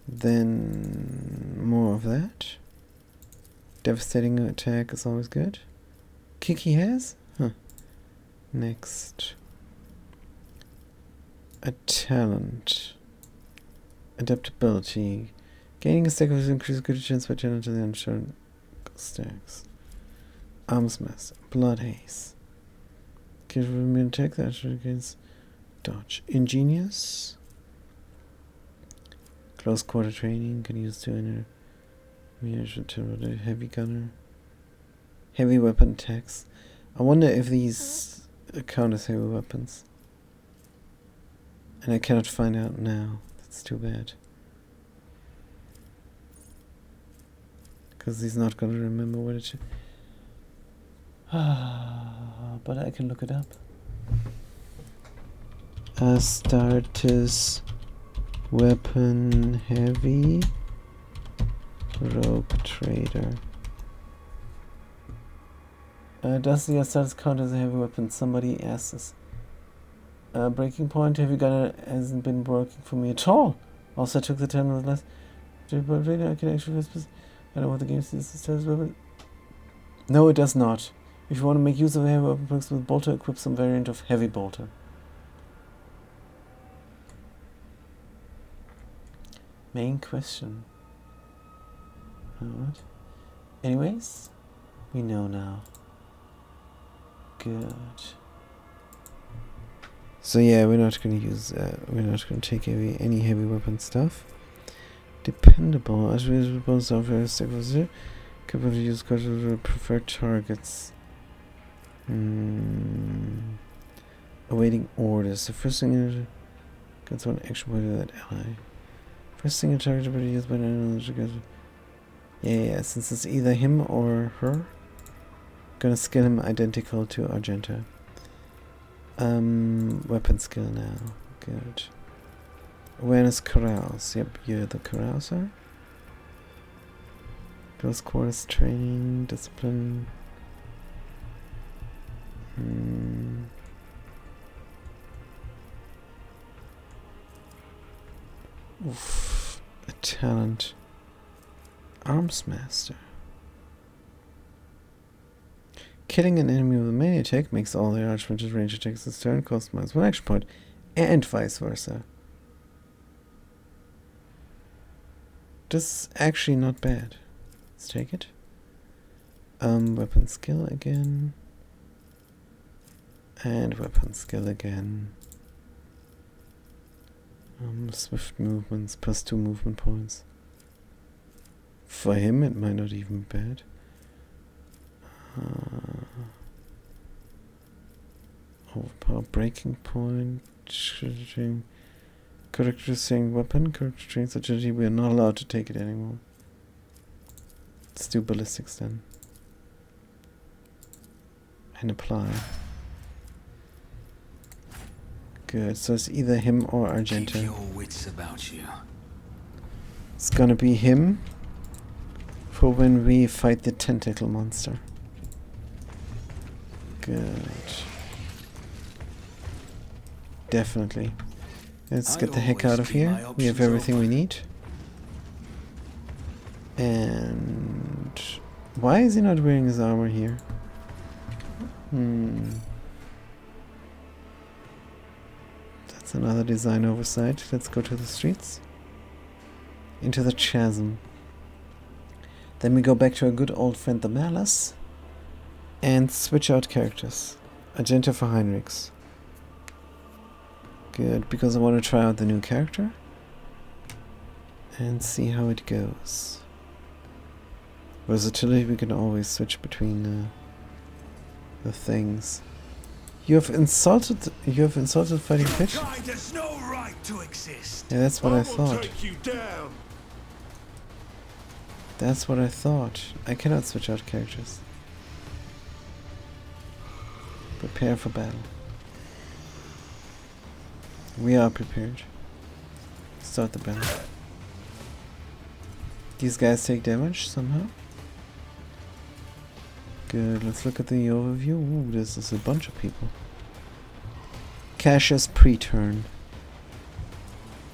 Then more of that. Devastating attack is always good. Kick he has? Huh. Next. A talent. Adaptability. Gaining a stack with increased good chance by channel to the unshown stacks. Arms master. Blood haze. Give me an attack that against dodge. Ingenious. Close quarter training. Can use to enter. Heavy gunner. Heavy weapon attacks. I wonder if these count as heavy weapons. And I cannot find out now. That's too bad. Because he's not going to remember what it should. But I can look it up. Astartes weapon heavy rogue trader. Does the Astartes count as a heavy weapon? Somebody asks us. Breaking point, heavy gunner hasn't been working for me at all. Also, I took the time with less. I can actually. I know what the game says. No, it does not. If you want to make use of a heavy weapon perks with bolter, equip some variant of heavy bolter. Main question. Alright. Anyways, we know now. Good. So yeah, we're not gonna use. We're not gonna take any heavy weapon stuff. Dependable. As we weapons software stabilizer, capable to use preferred targets. Awaiting orders. The first thing gets one action point of that ally. First thing a target to be used by an enemy. Yeah, since it's either him or her, gonna skill him identical to Argenta. Weapon skill now. Good. Awareness carouse. Yep, you're the carouser. Close quarters training, discipline. Oof, a talent. Arms master. Killing an enemy with a melee attack makes all the archmage's range attacks this turn cost -1 action point, and vice versa. This is actually not bad. Let's take it. Weapon skill again. And weapon skill again. Swift movements, +2 movement points. For him, it might not even be bad. Overpower breaking point. Characteristic weapon. Characteristic agility. We are not allowed to take it anymore. Let's do ballistics then. And apply. Good. So it's either him or Argenta. Keep your wits about you. It's gonna be him for when we fight the tentacle monster. Good. Definitely. Let's get the heck out of here. We have everything we need. And why is he not wearing his armor here? That's another design oversight. Let's go to the streets. Into the chasm. Then we go back to our good old friend the Malice. And switch out characters. Argenta for Heinrichs. Good, because I want to try out the new character. And see how it goes. Versatility, we can always switch between the things. You have insulted Fighting Pitch? Kind has no right to exist. Yeah, that's what I thought. Take you down. That's what I thought. I cannot switch out characters. Prepare for battle. We are prepared. Start the battle. These guys take damage somehow. Good, let's look at the overview. Ooh, this is a bunch of people. Cassius pre-turn.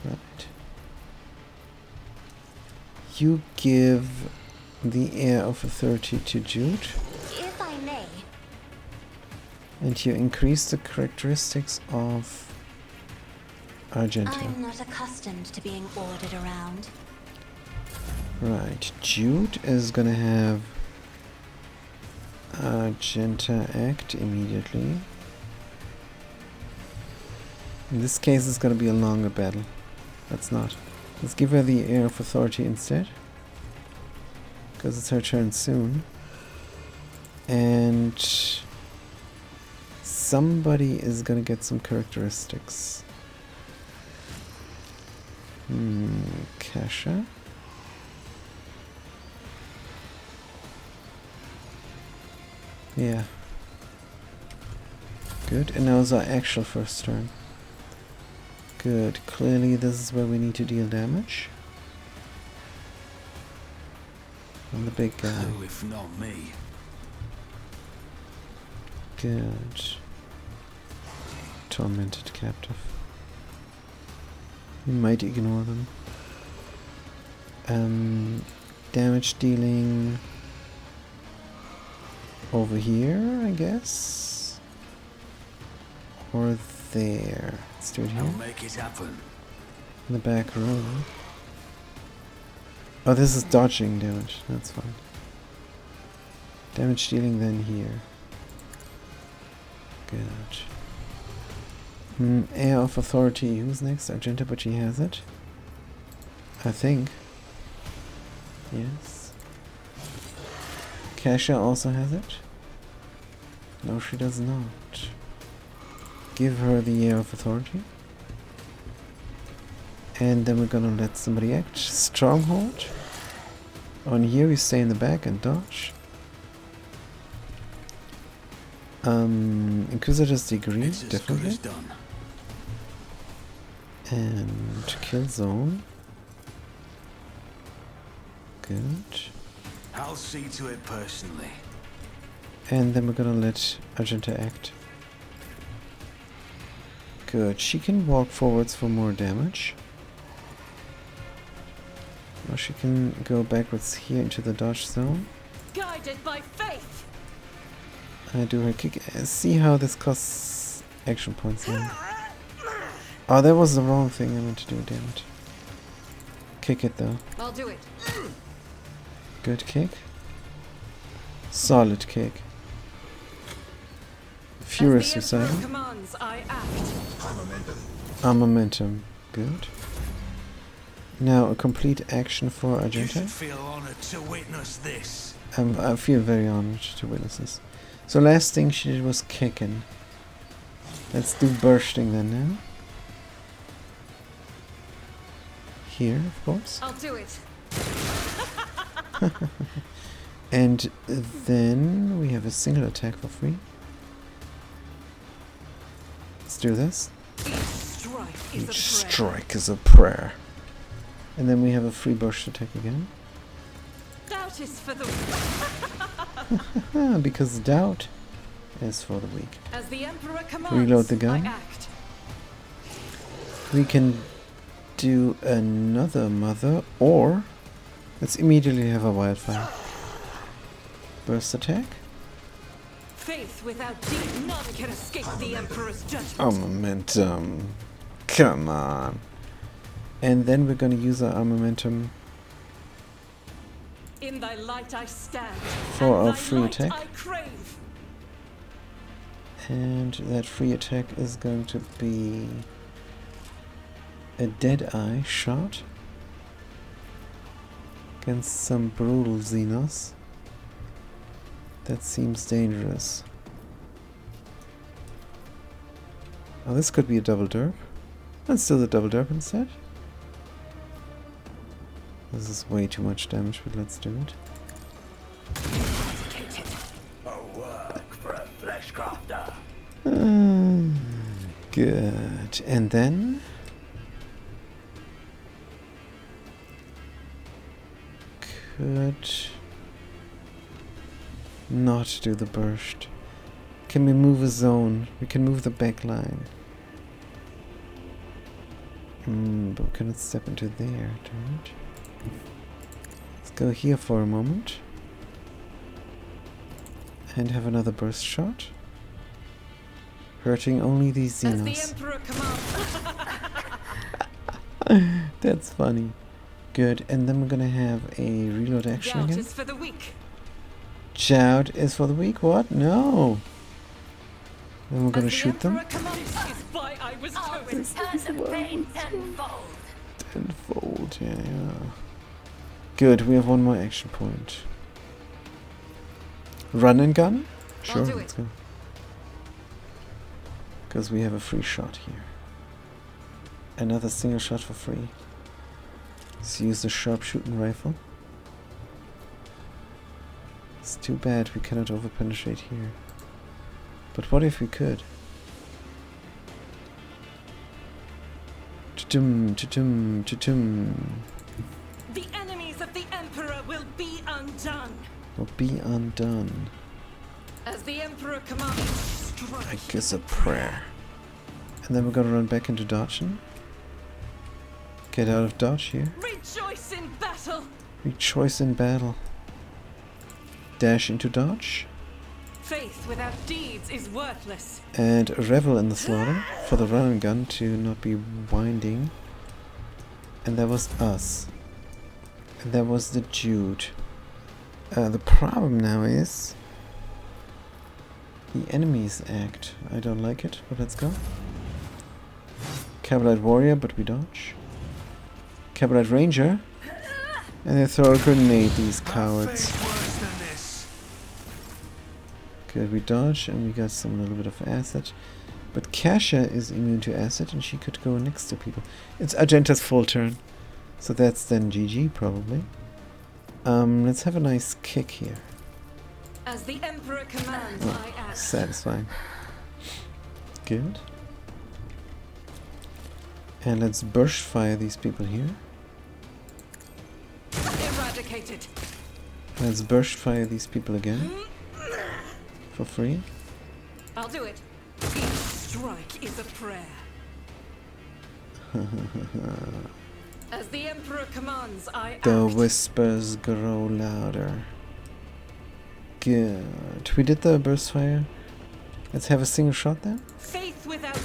Right. You give the Heir of Authority to Jude. If I may. And you increase the characteristics of Argenta. I'm not accustomed to being ordered around. Right, Jude is gonna have Argenta act immediately. In this case, it's gonna be a longer battle. Let's not. Let's give her the Heir of Authority instead. Because it's her turn soon. And somebody is gonna get some characteristics. Kasha. Yeah. Good, and now is our actual first turn. Good, clearly this is where we need to deal damage. On the big guy. Who, if not me? Good. Tormented captive. We might ignore them. Damage dealing over here, I guess. Or there. Let's do it here. I'll make it happen. In the back row. Oh, this is dodging damage. That's fine. Damage dealing then here. Good. Air of Authority. Who's next? Argenta, but she has it. I think. Yes. Kasha also has it. No, she does not. Give her the Air of Authority. And then we're gonna let somebody act. Stronghold. On here we stay in the back and dodge. Inquisitor's Degree, It's as good definitely. as done. And kill zone. Good. I'll see to it personally. And then we're gonna let Argenta act. Good. She can walk forwards for more damage. Or she can go backwards here into the dodge zone. Guided by faith. I do her kick. See how this costs action points then. Oh, that was the wrong thing I meant to do, damn it. Kick it though. I'll do it. Good kick. Solid kick. Furious As the Emperor Recital. commands, I act. Armamentum. Good. Now a complete action for You Argenta. should feel honored to witness this. I feel very honored to witness this. So last thing she did was kicking. Let's do bursting then now. Here, of course. I'll do it. And then we have a single attack for free. Let's do this. Each strike is Each a prayer. strike is a prayer. And then we have a free burst attack again. Doubt is for the Because doubt is for the weak. as the Emperor commands. Reload the gun. I act. We can do another mother, or let's immediately have a wildfire. Burst attack. Faith without deed, none can escape the Emperor's judgment. Armamentum. Come on. And then we're gonna use our armamentum In thy light I stand. For and our thy free light attack. I crave. And that free attack is going to be a Deadeye shot against some brutal Xenos. That seems dangerous. Oh, this could be a double derp. Let's do the double derp instead. This is way too much damage, but let's do it. Good. And then could not do the burst. Can we move a zone? We can move the back line. But we cannot step into there, darn it. Let's go here for a moment. And have another burst shot. Hurting only these As the Xenos. Emperor commands. That's funny. Good, and then we're gonna have a reload action Doubt again. is for the weak. Shout is for the weak, what? No! Then we're gonna As the shoot them. Emperor commands is why I was I'll going. return the pain tenfold. Tenfold, yeah. Good, we have one more action point. Run and gun? Sure, do let's it. go. Because we have a free shot here. Another single shot for free. Let's use the sharpshooting rifle. It's too bad we cannot overpenetrate here. But what if we could? Cha-tum, cha-tum, cha-tum. The enemies of the Emperor will be undone. Will be undone. As the Emperor commands, strike. Like is a prayer. And then we're gonna run back into dodging. Get out of dodge here. Rejoice in battle. battle. Rejoice in battle. Dash into dodge. Faith without deeds is worthless. And revel in the slaughter for the run and gun to not be winding. And that was us. And that was the Jude. The problem now is the enemies act. I don't like it, but let's go. Cavalry Warrior, but we dodge. Cavalry Ranger. And they throw a grenade, these cowards. Worse than this. Good, we dodge and we got some little bit of acid. But Kasha is immune to acid and she could go next to people. It's Argenta's full turn. So that's then GG probably. Let's have a nice kick here. As the Emperor commands, I act. Satisfying. Good. And let's burst fire these people here. Eradicated. Let's burst fire these people again. For free. I'll do it. Each strike is a prayer. As the Emperor commands, I act. The whispers grow louder. Good. We did the burst fire. Let's have a single shot then. Faith without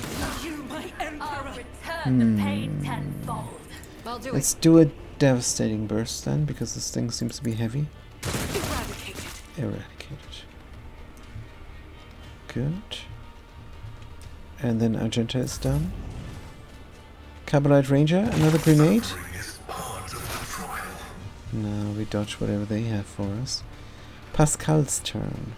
you, my Emperor. I'll return the pain tenfold. I'll do Let's do a devastating burst then, because this thing seems to be heavy. it. Eradicated. Eradicated. Good. And then Argenta is done. Cabalite Ranger, another grenade. No, we dodge whatever they have for us. Pascal's turn.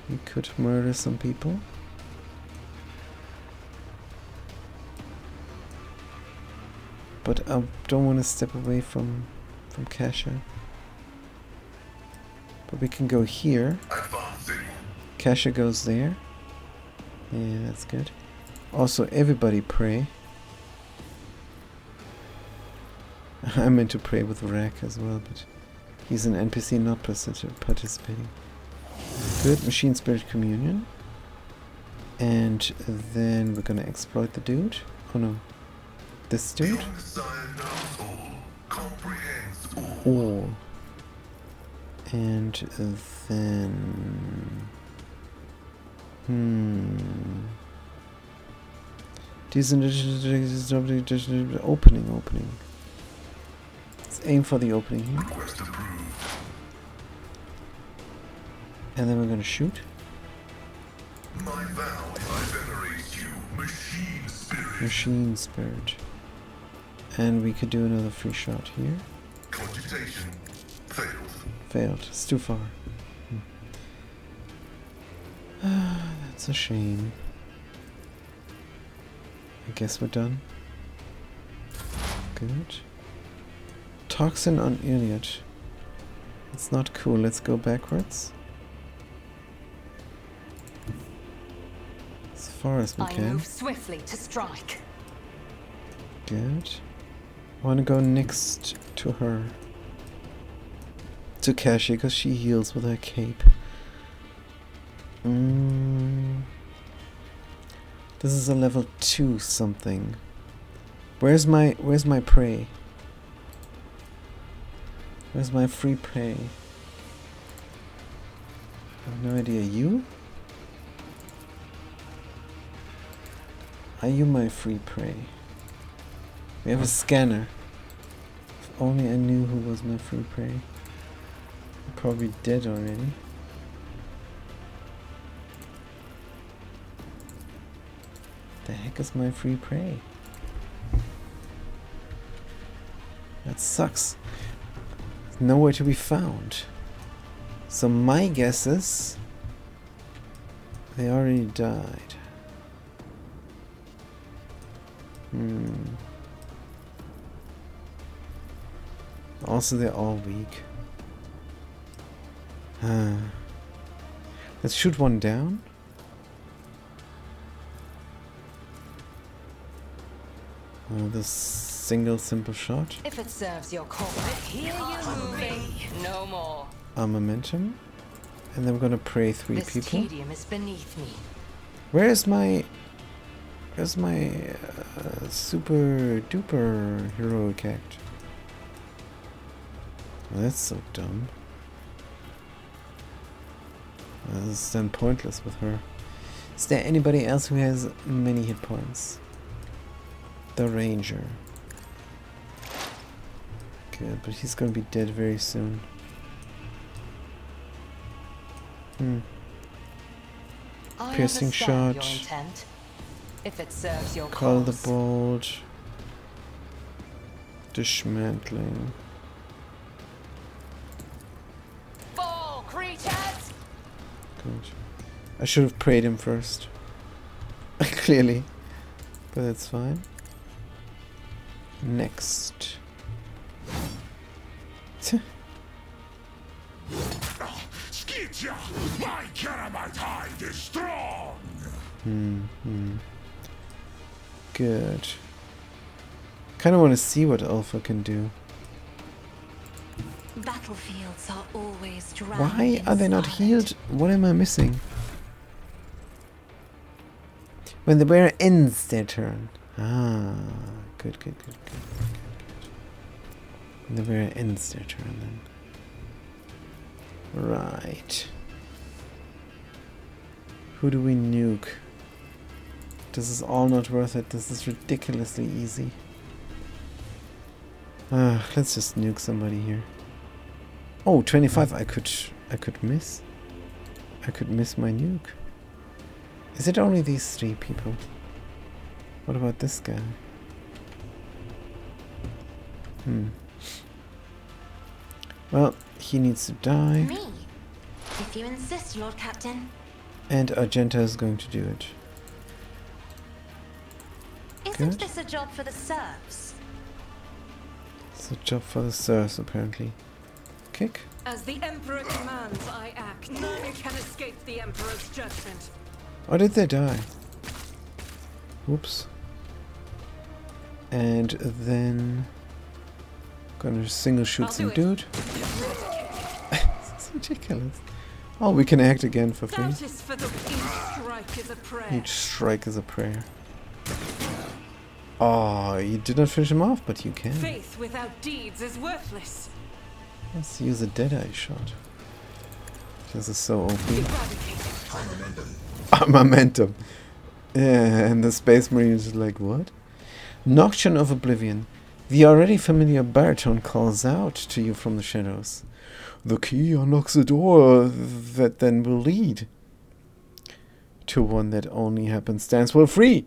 We could murder some people. But I don't want to step away from Kasha. But we can go here. Kasha goes there. Yeah, that's good. Also, everybody pray. I meant to pray with Rack as well, but he's an NPC not participating. Good. Machine Spirit Communion. And then we're gonna exploit the dude. Oh no. This dude? All. And then... Opening. Let's aim for the opening here. And then we're gonna shoot. Machine Spirit. And we could do another free shot here. Cogitation failed. Failed. It's too far. That's a shame. I guess we're done. Good. Toxin on Iliad. It's not cool. Let's go backwards. As far as we I can. move swiftly to strike. Good. I want to go next to her. To Kashi, because she heals with her cape. This is a level 2 something. Where's my prey? Where's my free prey? I have no idea. You? Are you my free prey? We have a scanner. If only I knew who was my free prey. I'm probably dead already. The heck is my free prey? That sucks. There's nowhere to be found. So my guess is they already died. Also, they're all weak. Let's shoot one down. This single simple shot. If it serves your cause, here you me. No more. Momentum. And then we're gonna pray 3 This people. tedium is beneath me. Where is my Where's my super duper heroic act? Well, that's so dumb. This is then pointless with her. Is there anybody else who has many hit points? The Ranger. Good, but he's gonna be dead very soon. I Piercing understand shot. your intent, if it serves your Call the cause. bolt. Dismantling. Fall, creatures! Good. I should have prayed him first. Clearly. But that's fine. Next. Skeetia! My Keramite hide is strong! Good. Kinda wanna see what Alpha can do. Battlefields are always drowned Why in are they not silence. healed? What am I missing? When the bear ends their turn. Ah, good. When the bear ends their turn then. Right. Who do we nuke? This is all not worth it. This is ridiculously easy. Let's just nuke somebody here. Oh, 25. I could miss. I could miss my nuke. Is it only these three people? What about this guy? Well, he needs to die. Me? If you insist, Lord Captain. And Argenta is going to do it. Isn't Good. this a job for the serfs? It's a job for the sirs, apparently. Kick. As the Emperor commands, I act. None can escape the Emperor's judgment. Or did they die? Whoops. And then... Gonna single shoot I'll some do it. dude. It's ridiculous. Oh, we can act again for free. Doubt is for the each strike is a prayer. Each strike is a prayer. Oh, you did not finish him off, but you can. Faith without deeds is worthless. Let's use a Deadeye shot. This is so OP. Eradicate. Momentum. Yeah, and the Space Marine is like, what? Nocturne of Oblivion. The already familiar baritone calls out to you from the shadows. The key unlocks the door that then will lead to one that only happenstance will free.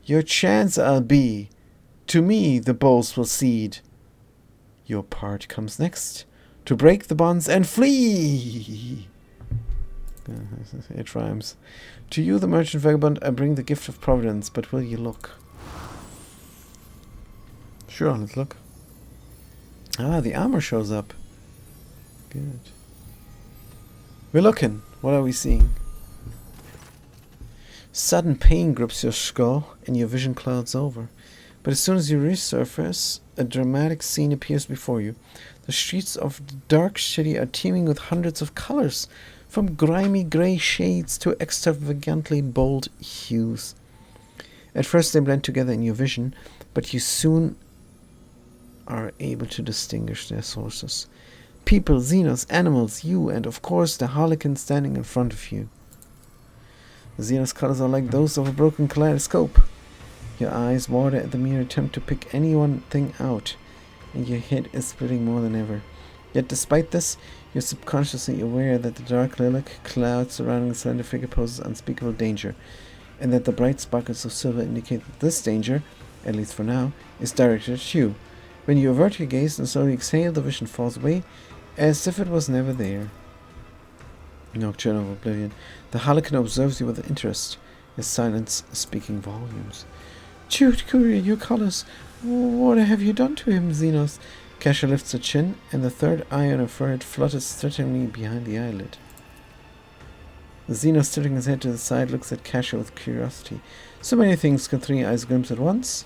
Your chance I'll be. To me the bowls will cede. Your part comes next. To break the bonds and flee. It rhymes. To you, the merchant vagabond, I bring the gift of providence, but will you look? Sure, let's look. Ah, the armor shows up. Good. We're looking. What are we seeing? Sudden pain grips your skull and your vision clouds over. But as soon as you resurface, a dramatic scene appears before you. The streets of the dark city are teeming with hundreds of colors, from grimy grey shades to extravagantly bold hues. At first they blend together in your vision, but you soon are able to distinguish their sources. People, Xenos, animals, you, and of course the Harlequin standing in front of you. The Xenos colors are like those of a broken kaleidoscope. Your eyes water at the mere attempt to pick any one thing out, and your head is splitting more than ever. Yet despite this, you're subconsciously aware that the dark lilac cloud surrounding the slender figure poses unspeakable danger, and that the bright sparkles of silver indicate that this danger, at least for now, is directed at you. When you avert your gaze and slowly exhale, the vision falls away, as if it was never there. Nocturne of Oblivion. The Harlequin observes you with interest, his silence speaking volumes. Jude Courier, your colors. What have you done to him, Xenos? Kasha lifts her chin, and the third eye on her forehead flutters threateningly behind the eyelid. The Xenos, tilting his head to the side, looks at Kasha with curiosity. So many things can three eyes glimpse at once.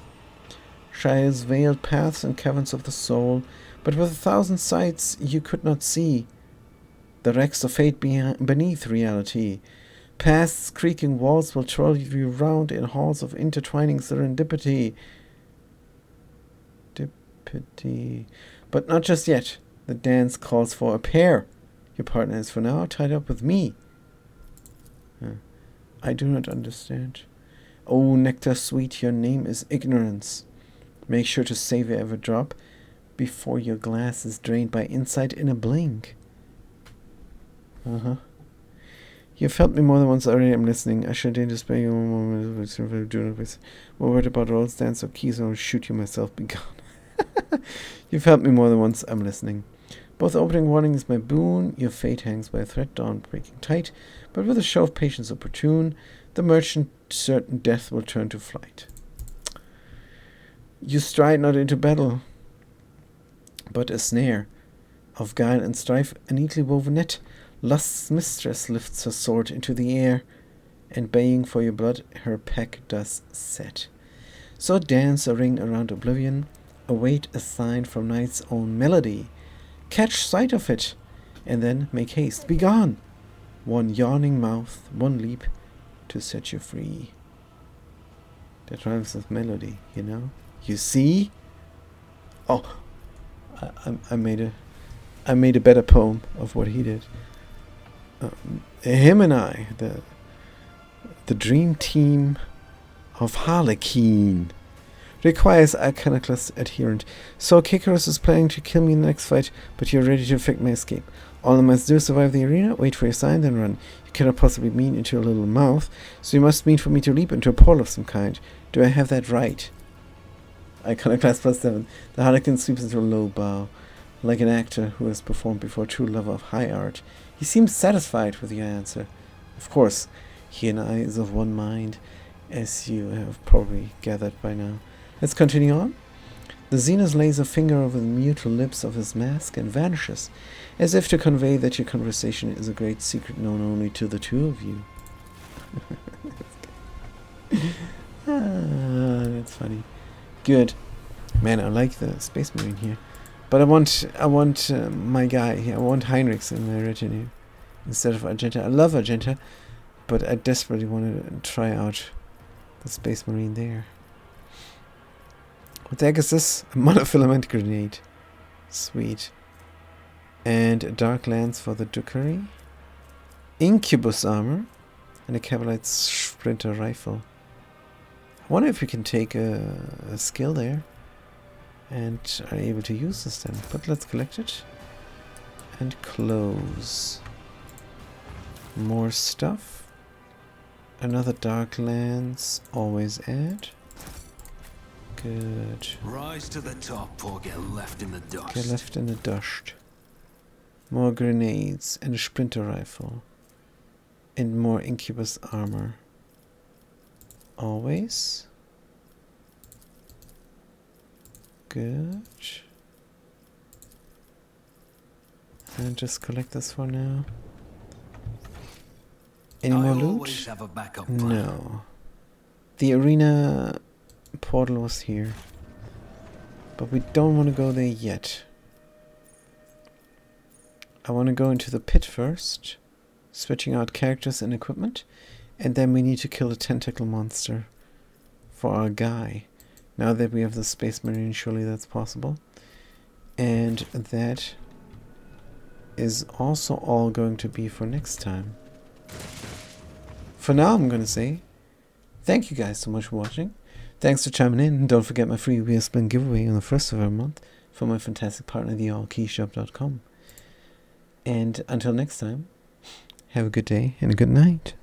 Shire's veiled paths and caverns of the soul, but with 1,000 sights you could not see the wrecks of fate beneath reality. Past's creaking walls will twirl you round in halls of intertwining serendipity. But not just yet. The dance calls for a pair. Your partner is for now tied up with me. I do not understand. Oh, nectar sweet, your name is ignorance. Make sure to save every drop before your glass is drained by insight in a blink. You've helped me more than once already. I'm listening. I should just spare you one moment. More worried about rolls, dance, or keys, or I'll shoot you myself. Be gone. You've helped me more than once. I'm listening. Both opening warning is my boon. Your fate hangs by a thread, dawn breaking tight. But with a show of patience opportune, the merchant certain death will turn to flight. You stride not into battle, but a snare of guile and strife, a neatly woven net. Lust's mistress lifts her sword into the air, and baying for your blood, her pack does set. So dance a ring around oblivion, await a sign from night's own melody. Catch sight of it, and then make haste. Be gone! One yawning mouth, one leap to set you free. That rhymes with melody, you know? You see? Oh, I made a better poem of what he did. Him and I, the dream team of Harlequin, requires Iconoclast adherent. So Kikaros is planning to kill me in the next fight, but you're ready to effect my escape. All I must do is survive the arena, wait for your sign, then run. You cannot possibly mean into your little mouth, so you must mean for me to leap into a portal of some kind. Do I have that right? Iconoclast +7. The Harlequin sweeps into a low bow, like an actor who has performed before a true lover of high art. He seems satisfied with your answer. Of course, he and I is of one mind, as you have probably gathered by now. Let's continue on. The Xenos lays a finger over the mute lips of his mask and vanishes, as if to convey that your conversation is a great secret known only to the two of you. That's funny. Good. Man, I like the Space Marine here. But I want my guy here. I want Heinrichs in my retinue instead of Argenta. I love Argenta, but I desperately want to try out the Space Marine there. What the heck is this? A monofilament grenade. Sweet. And a dark lance for the Ducari. Incubus armor. And a Cavalite sprinter rifle. I wonder if we can take a skill there. And are able to use this then. But let's collect it. And close. More stuff. Another dark lance. Always add. Good. Rise to the top or get left in the dust. Get left in the dust. More grenades and a sprinter rifle. And more Incubus armor. Always. Good. And just collect this for now. Any more loot? Have a backup plan. No. The arena portal was here. But we don't want to go there yet. I want to go into the pit first. Switching out characters and equipment. And then we need to kill a tentacle monster. For our guy. Now that we have the Space Marine, surely that's possible. And that is also all going to be for next time. For now, I'm going to say thank you guys so much for watching. Thanks for chiming in. And don't forget my free Wheelspin giveaway on the 1st of every month from my fantastic partner, theallkeyshop.com. And until next time, have a good day and a good night.